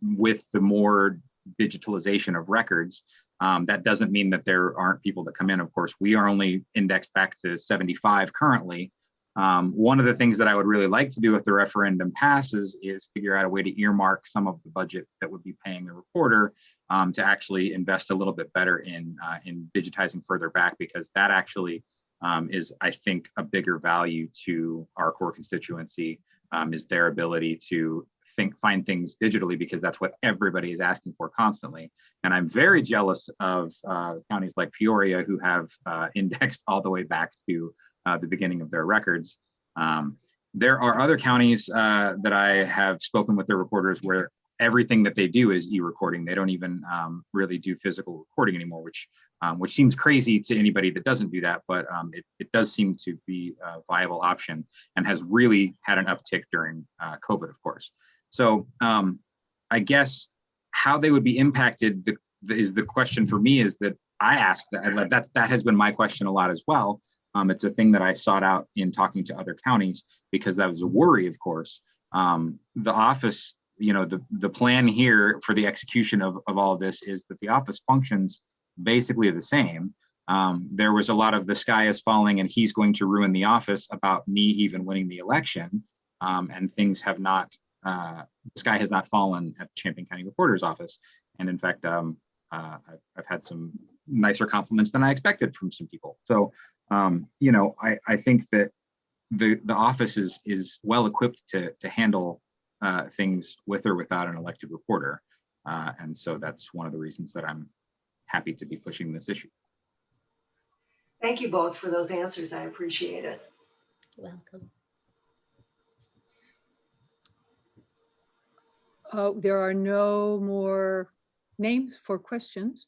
with the more digitalization of records. That doesn't mean that there aren't people that come in. Of course, we are only indexed back to 75 currently. One of the things that I would really like to do if the referendum passes is figure out a way to earmark some of the budget that would be paying the recorder to actually invest a little bit better in digitizing further back, because that actually is, I think, a bigger value to our core constituency, is their ability to find things digitally because that's what everybody is asking for constantly. And I'm very jealous of counties like Peoria who have indexed all the way back to the beginning of their records. There are other counties that I have spoken with their recorders where everything that they do is e-recording. They don't even really do physical recording anymore, which seems crazy to anybody that doesn't do that, but it does seem to be a viable option and has really had an uptick during COVID, of course. So I guess how they would be impacted is the question for me, is that I asked that has been my question a lot as well. It's a thing that I sought out in talking to other counties because that was a worry, of course. The office, the plan here for the execution of all of this is that the office functions basically the same. There was a lot of the sky is falling and he's going to ruin the office about me even winning the election. And things have not, the sky has not fallen at the Champaign County Recorder's office. And in fact, I've had some nicer compliments than I expected from some people. So, I think that the office is well equipped to handle things with or without an elected recorder. And so that's one of the reasons that I'm happy to be pushing this issue. Thank you both for those answers. I appreciate it. Welcome. There are no more names for questions.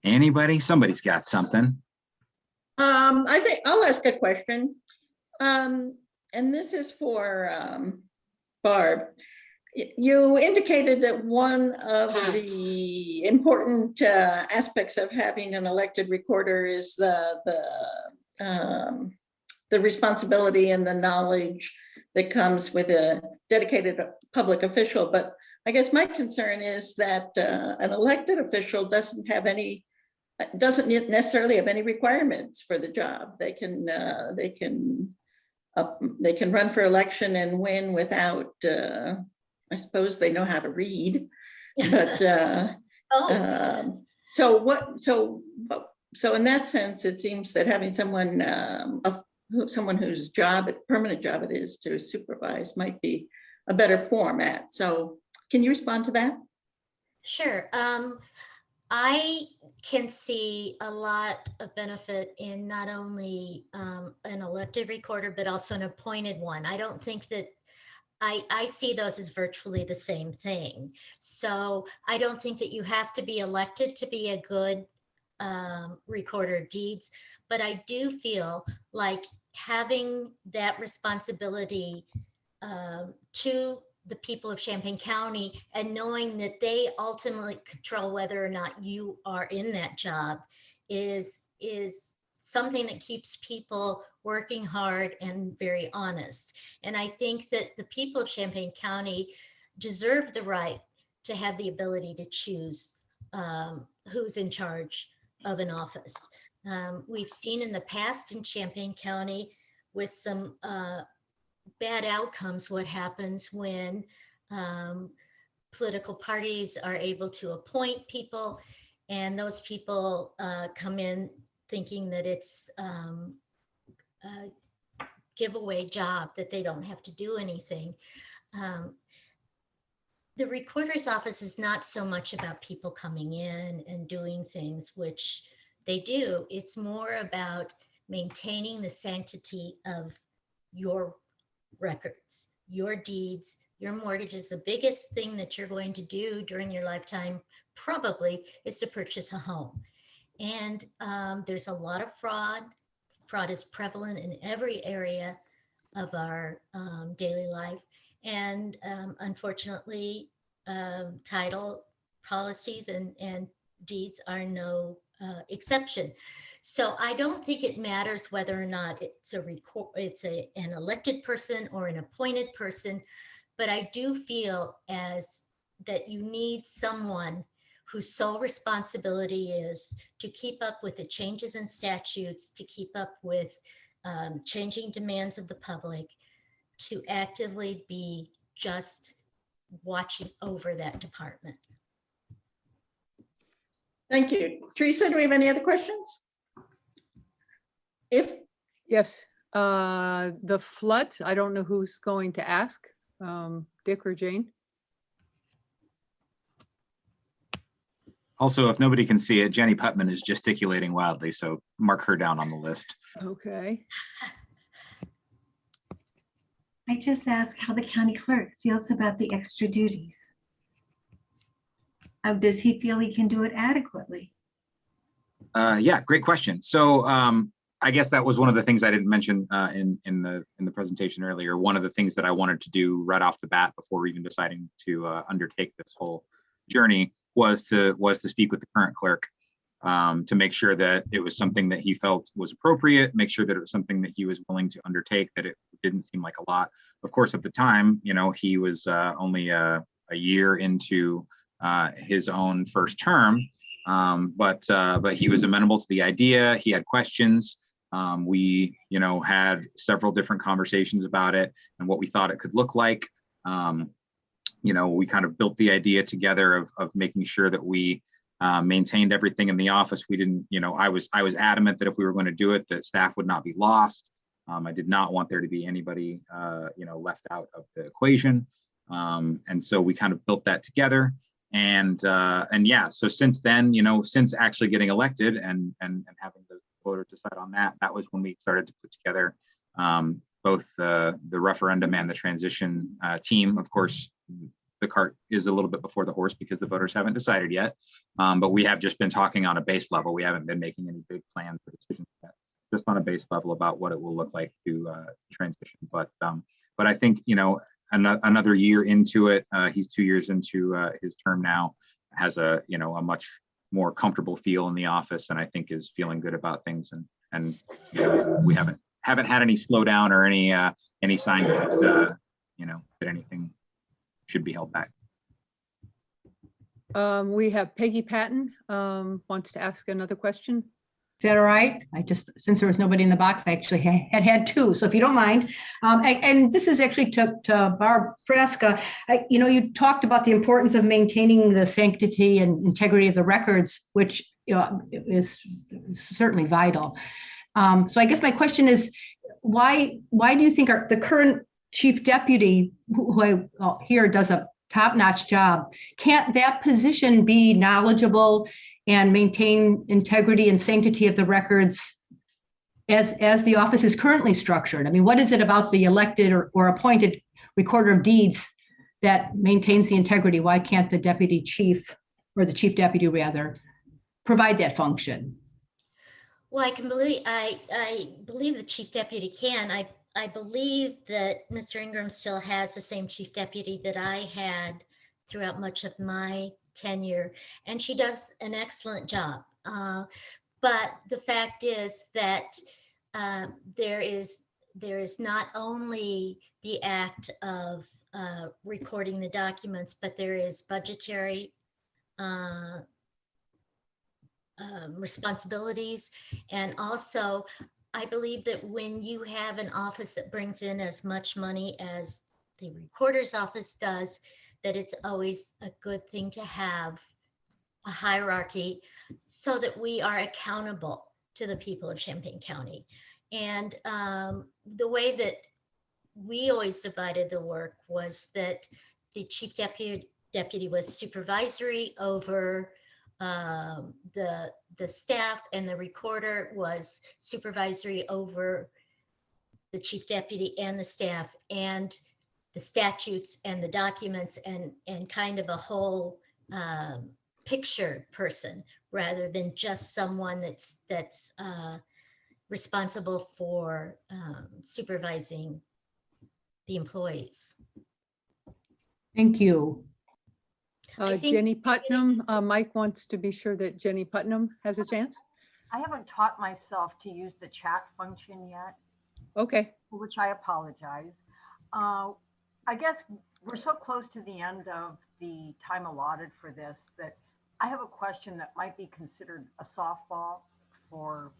Anybody? Somebody's got something. I think I'll ask a question. And this is for Barb. You indicated that one of the important aspects of having an elected recorder is the responsibility and the knowledge that comes with a dedicated public official. But I guess my concern is that an elected official doesn't necessarily have any requirements for the job. They can run for election and win without. I suppose they know how to read, but so in that sense, it seems that having someone whose permanent job it is to supervise might be a better format. So can you respond to that? Sure. I can see a lot of benefit in not only an elected recorder, but also an appointed one. I don't think that I see those as virtually the same thing. So I don't think that you have to be elected to be a good recorder of deeds, but I do feel like having that responsibility to the people of Champaign County and knowing that they ultimately control whether or not you are in that job is something that keeps people working hard and very honest. And I think that the people of Champaign County deserve the right to have the ability to choose who's in charge of an office. We've seen in the past in Champaign County with some bad outcomes what happens when political parties are able to appoint people and those people come in thinking that it's a giveaway job, that they don't have to do anything. The recorder's office is not so much about people coming in and doing things, which they do. It's more about maintaining the sanctity of your records, your deeds, your mortgages. The biggest thing that you're going to do during your lifetime probably is to purchase a home. And there's a lot of fraud. Fraud is prevalent in every area of our daily life. And unfortunately, title policies and deeds are no exception. So I don't think it matters whether or not it's an elected person or an appointed person, but I do feel as that you need someone whose sole responsibility is to keep up with the changes in statutes, to keep up with changing demands of the public, to actively be just watching over that department. Thank you. Teresa, do we have any other questions? Yes, The flood, I don't know who's going to ask, Dick or Jane. Also, if nobody can see it, Jenny Putman is gesticulating wildly, so mark her down on the list. Okay. I just asked how the county clerk feels about the extra duties. Does he feel he can do it adequately? Yeah, great question. So I guess that was one of the things I didn't mention in the presentation earlier. One of the things that I wanted to do right off the bat before even deciding to undertake this whole journey was to speak with the current clerk to make sure that it was something that he felt was appropriate, make sure that it was something that he was willing to undertake, that it didn't seem like a lot. Of course, at the time, you know, he was only a year into his own first term, but he was amenable to the idea. He had questions. We, you know, had several different conversations about it and what we thought it could look like. You know, we kind of built the idea together of making sure that we maintained everything in the office. We didn't, you know, I was adamant that if we were going to do it, that staff would not be lost. I did not want there to be anybody, you know, left out of the equation. And so we kind of built that together. And yeah, so since then, you know, since actually getting elected and having the voters decide on that, that was when we started to put together both the referendum and the transition team. Of course, the cart is a little bit before the horse because the voters haven't decided yet. But we have just been talking on a base level. We haven't been making any big plans or decisions yet, just on a base level about what it will look like to transition. But I think, you know, another year into it, he's 2 years into his term now, has a, you know, a much more comfortable feel in the office, and I think is feeling good about things. And you know, we haven't had any slowdown or any signs that you know, that anything should be held back. We have Peggy Patton wants to ask another question. Is that all right? I just, since there was nobody in the box, I actually had two. So if you don't mind, and this is actually to Barb Fraska. You know, you talked about the importance of maintaining the sanctity and integrity of the records, which, you know, is certainly vital. So I guess my question is, why do you think the current chief deputy, who I hear does a top-notch job, can't that position be knowledgeable and maintain integrity and sanctity of the records as the office is currently structured? I mean, what is it about the elected or appointed recorder of deeds that maintains the integrity? Why can't the deputy chief, or the chief deputy rather, provide that function? Well, I believe the chief deputy can. I believe that Mr. Ingram still has the same chief deputy that I had throughout much of my tenure, and she does an excellent job. But the fact is that there is not only the act of recording the documents, but there is budgetary responsibilities. And also, I believe that when you have an office that brings in as much money as the recorder's office does, that it's always a good thing to have a hierarchy so that we are accountable to the people of Champaign County. And the way that we always divided the work was that the chief deputy was supervisory over the staff, and the recorder was supervisory over the chief deputy and the staff and the statutes and the documents, and kind of a whole picture person, rather than just someone that's responsible for supervising the employees. Thank you. I think- Jenny Putnam, Mike wants to be sure that Jenny Putnam has a chance. I haven't taught myself to use the chat function yet, Okay. for which I apologize. I guess we're so close to the end of the time allotted for this that I have a question that might be considered a softball for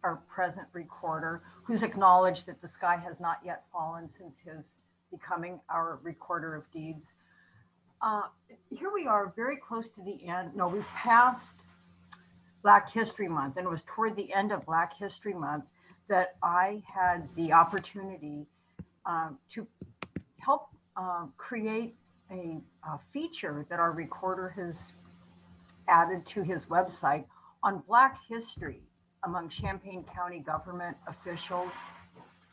our present recorder, who's acknowledged that the sky has not yet fallen since his becoming our recorder of deeds. Here we are very close to the end. No, we've passed Black History Month, and it was toward the end of Black History Month that I had the opportunity to help create a feature that our recorder has added to his website on Black history among Champaign County government officials.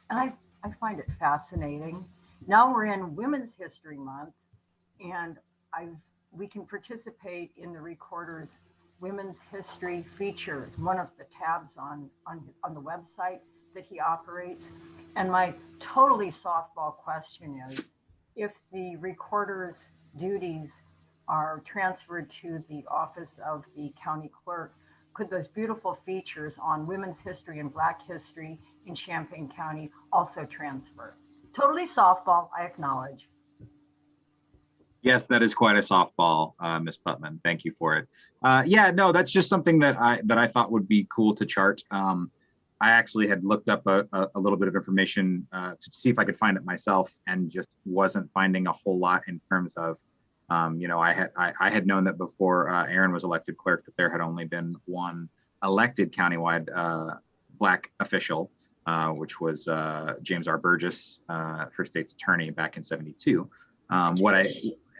And I find it fascinating. Now we're in Women's History Month, and we can participate in the recorder's Women's History feature, one of the tabs on the website that he operates. And my totally softball question is, if the recorder's duties are transferred to the office of the county clerk, could those beautiful features on women's history and Black history in Champaign County also transfer? Totally softball, I acknowledge. Yes, that is quite a softball, Ms. Putman. Thank you for it. Yeah, no, that's just something that I thought would be cool to chart. I actually had looked up a little bit of information to see if I could find it myself, and just wasn't finding a whole lot in terms of, you know, I had known that before Aaron was elected clerk, that there had only been one elected countywide Black official, which was James R. Burgess, first state's attorney back in '72.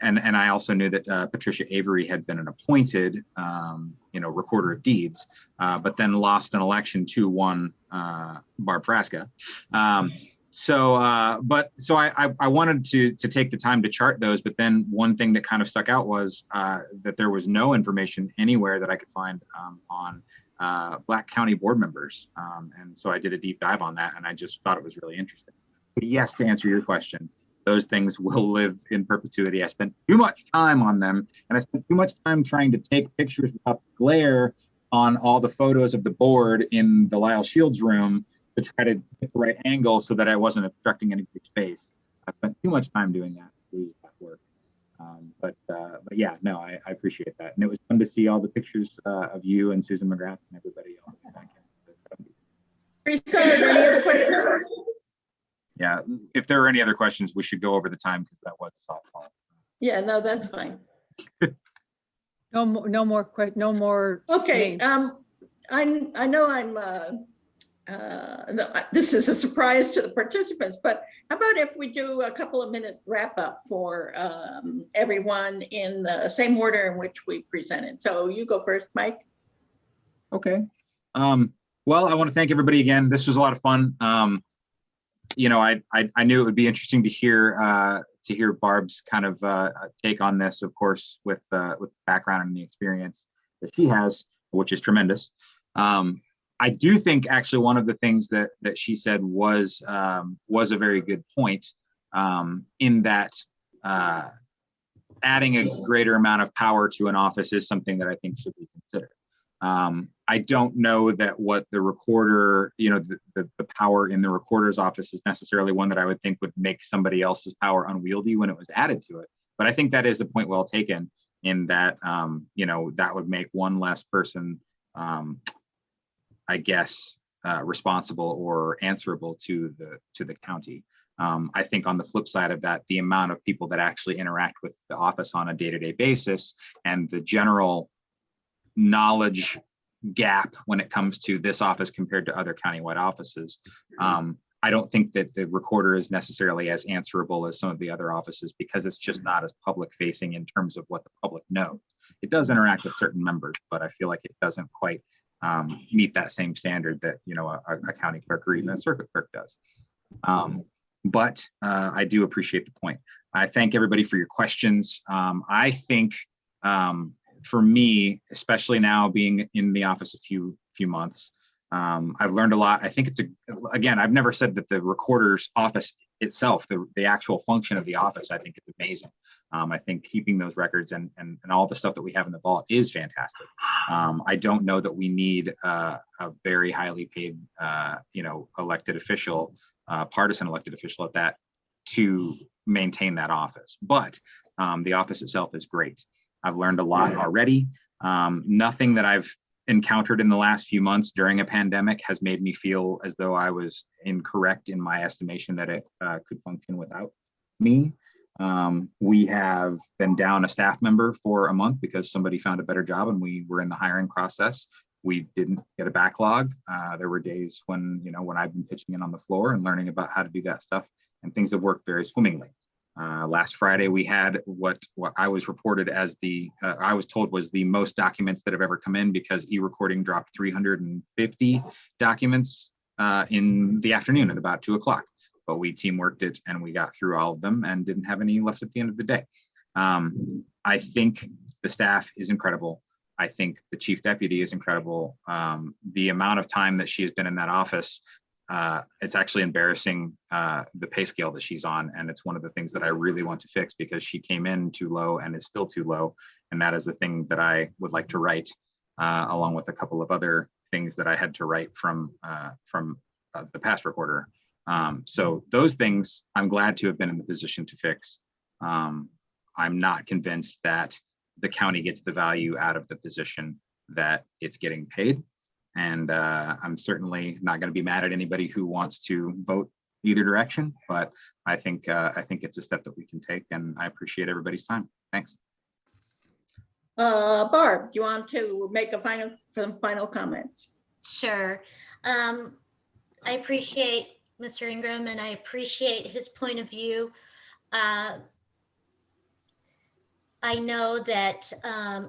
And I also knew that Patricia Avery had been an appointed, you know, recorder of deeds, but then lost an election to one Barb Fraska. So I wanted to take the time to chart those, but then one thing that kind of stuck out was that there was no information anywhere that I could find on Black county board members. And so I did a deep dive on that, and I just thought it was really interesting. But yes, to answer your question, those things will live in perpetuity. I spent too much time on them, and I spent too much time trying to take pictures without glare on all the photos of the board in the Lyle Shields room to try to get the right angle so that I wasn't obstructing any space. I spent too much time doing that to lose that work. But yeah, no, I appreciate that. And it was fun to see all the pictures of you and Susan McGrath and everybody else back in the 70s. Teresa, are there any other questions? Yeah, if there are any other questions, we should go over the time because that was a softball. Yeah, no, that's fine. No more. Okay, names. I know this is a surprise to the participants, but how about if we do a couple of minute wrap up for everyone in the same order in which we presented. So you go first, Mike. Okay. Well, I want to thank everybody again. This was a lot of fun. You know, I knew it would be interesting to hear Barb's kind of take on this, of course, with the background and the experience that she has, which is tremendous. I do think actually one of the things that she said was a very good point, in that adding a greater amount of power to an office is something that I think should be considered. I don't know that what the recorder, you know, the power in the recorder's office is necessarily one that I would think would make somebody else's power unwieldy when it was added to it. But I think that is a point well taken, in that, you know, that would make one less person, I guess, responsible or answerable to the county. I think on the flip side of that, the amount of people that actually interact with the office on a day-to-day basis, and the general knowledge gap when it comes to this office compared to other countywide offices. I don't think that the recorder is necessarily as answerable as some of the other offices, because it's just not as public facing in terms of what the public knows. It does interact with certain members, but I feel like it doesn't quite meet that same standard that, you know, a county clerk or even a circuit clerk does. But I do appreciate the point. I thank everybody for your questions. I think for me, especially now being in the office a few months, I've learned a lot. I think it's again, I've never said that the recorder's office itself, the actual function of the office, I think it's amazing. I think keeping those records and all the stuff that we have in the vault is fantastic. I don't know that we need a very highly paid, you know, elected official, partisan elected official at that, to maintain that office. But the office itself is great. I've learned a lot already. Nothing that I've encountered in the last few months during a pandemic has made me feel as though I was incorrect in my estimation that it could function without me. We have been down a staff member for a month because somebody found a better job and we were in the hiring process. We didn't get a backlog. There were days when, when I've been pitching in on the floor and learning about how to do that stuff, and things have worked very swimmingly. Last Friday, we had what I was reported as I was told was the most documents that have ever come in, because e-recording dropped 350 documents in the afternoon at about 2 o'clock. But we teamworked it and we got through all of them and didn't have any left at the end of the day. I think the staff is incredible. I think the chief deputy is incredible. The amount of time that she has been in that office, it's actually embarrassing, the pay scale that she's on. And it's one of the things that I really want to fix, because she came in too low and is still too low. And that is the thing that I would like to write, along with a couple of other things that I had to write from the past recorder. So those things I'm glad to have been in the position to fix. I'm not convinced that the county gets the value out of the position that it's getting paid. And I'm certainly not going to be mad at anybody who wants to vote either direction, but I think it's a step that we can take, and I appreciate everybody's time. Thanks. Barb, do you want to make some final comments? Sure. I appreciate Mr. Ingram, and I appreciate his point of view. I know that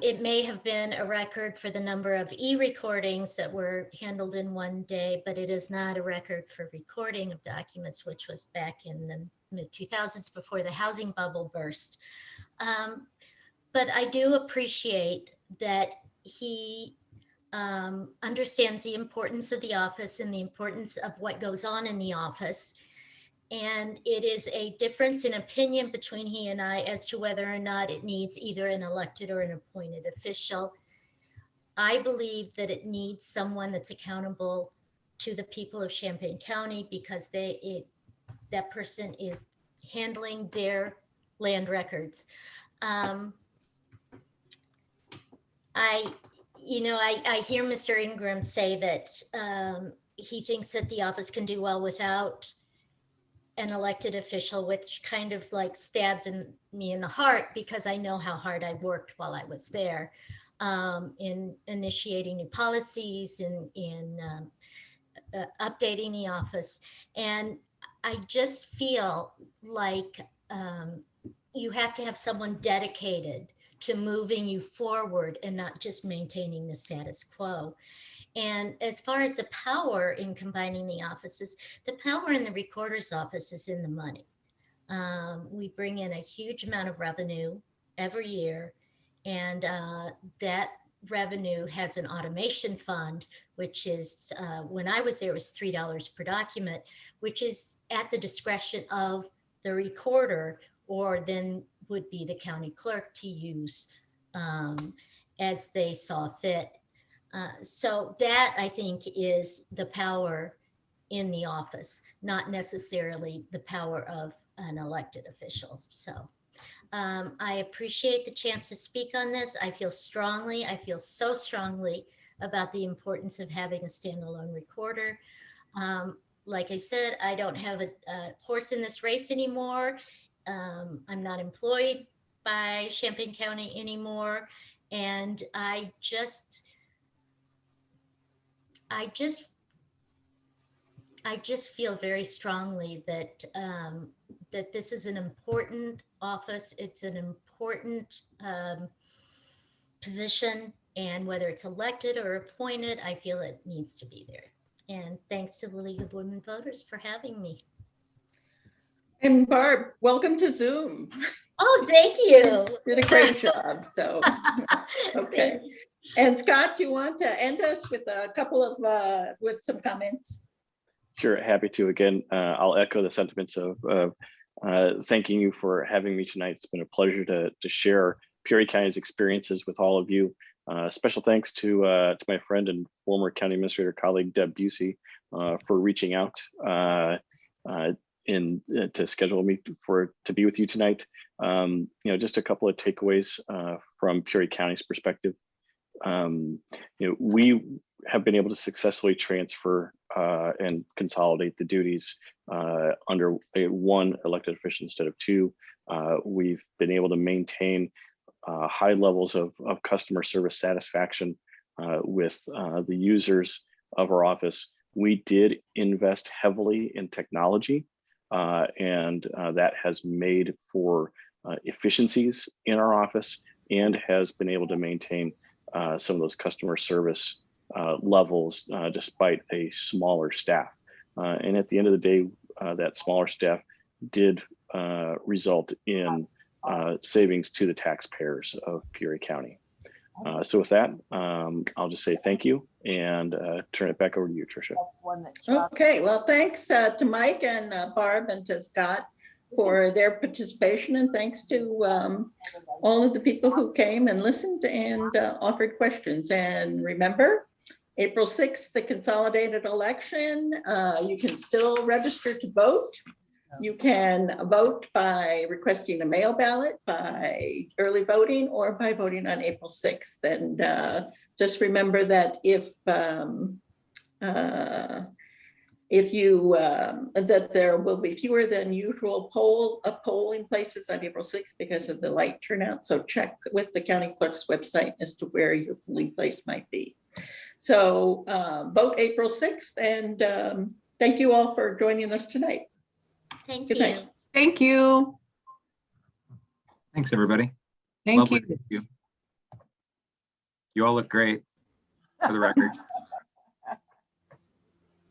it may have been a record for the number of e-recordings that were handled in one day, but it is not a record for recording of documents, which was back in the mid-2000s before the housing bubble burst. But I do appreciate that he understands the importance of the office and the importance of what goes on in the office. And it is a difference in opinion between he and I as to whether or not it needs either an elected or an appointed official. I believe that it needs someone that's accountable to the people of Champaign County, because that person is handling their land records. I hear Mr. Ingram say that he thinks that the office can do well without an elected official, which kind of like stabs me in the heart, because I know how hard I worked while I was there in initiating new policies and in updating the office. And I just feel like you have to have someone dedicated to moving you forward and not just maintaining the status quo. And as far as the power in combining the offices, the power in the recorder's office is in the money. We bring in a huge amount of revenue every year, and that revenue has an automation fund, which is, when I was there, it was $3 per document, which is at the discretion of the recorder, or then would be the county clerk to use as they saw fit. So that, I think, is the power in the office, not necessarily the power of an elected official. So I appreciate the chance to speak on this. I feel so strongly about the importance of having a standalone recorder. Like I said, I don't have a horse in this race anymore. I'm not employed by Champaign County anymore. And I just feel very strongly that that this is an important office. It's an important position, and whether it's elected or appointed, I feel it needs to be there. And thanks to the League of Women Voters for having me. And Barb, welcome to Zoom. Oh, thank you. Did a great job. So, okay. And Scott, do you want to end us with a couple of with some comments? Sure, happy to. Again, I'll echo the sentiments of thanking you for having me tonight. It's been a pleasure to share Peoria County's experiences with all of you. Special thanks to my friend and former county administrator colleague Deb Busey for reaching out to schedule me to be with you tonight. Just a couple of takeaways from Peoria County's perspective. We have been able to successfully transfer and consolidate the duties under one elected official instead of two. We've been able to maintain high levels of customer service satisfaction with the users of our office. We did invest heavily in technology, and that has made for efficiencies in our office and has been able to maintain some of those customer service levels despite a smaller staff. And at the end of the day, that smaller staff did result in savings to the taxpayers of Peoria County. So with that, I'll just say thank you and turn it back over to you, Tricia. Okay, well, thanks to Mike and Barb and to Scott for their participation, and thanks to all of the people who came and listened and offered questions. And remember, April 6th, the consolidated election, you can still register to vote. You can vote by requesting a mail ballot, by early voting, or by voting on April 6th. And just remember that that there will be fewer than usual polling places on April 6th because of the light turnout. So check with the county clerk's website as to where your polling place might be. So vote April 6th, and thank you all for joining us tonight. Thank Good you. night. Thank you. Thanks, everybody. Thank Lovely you. to see you. You all look great, for the record.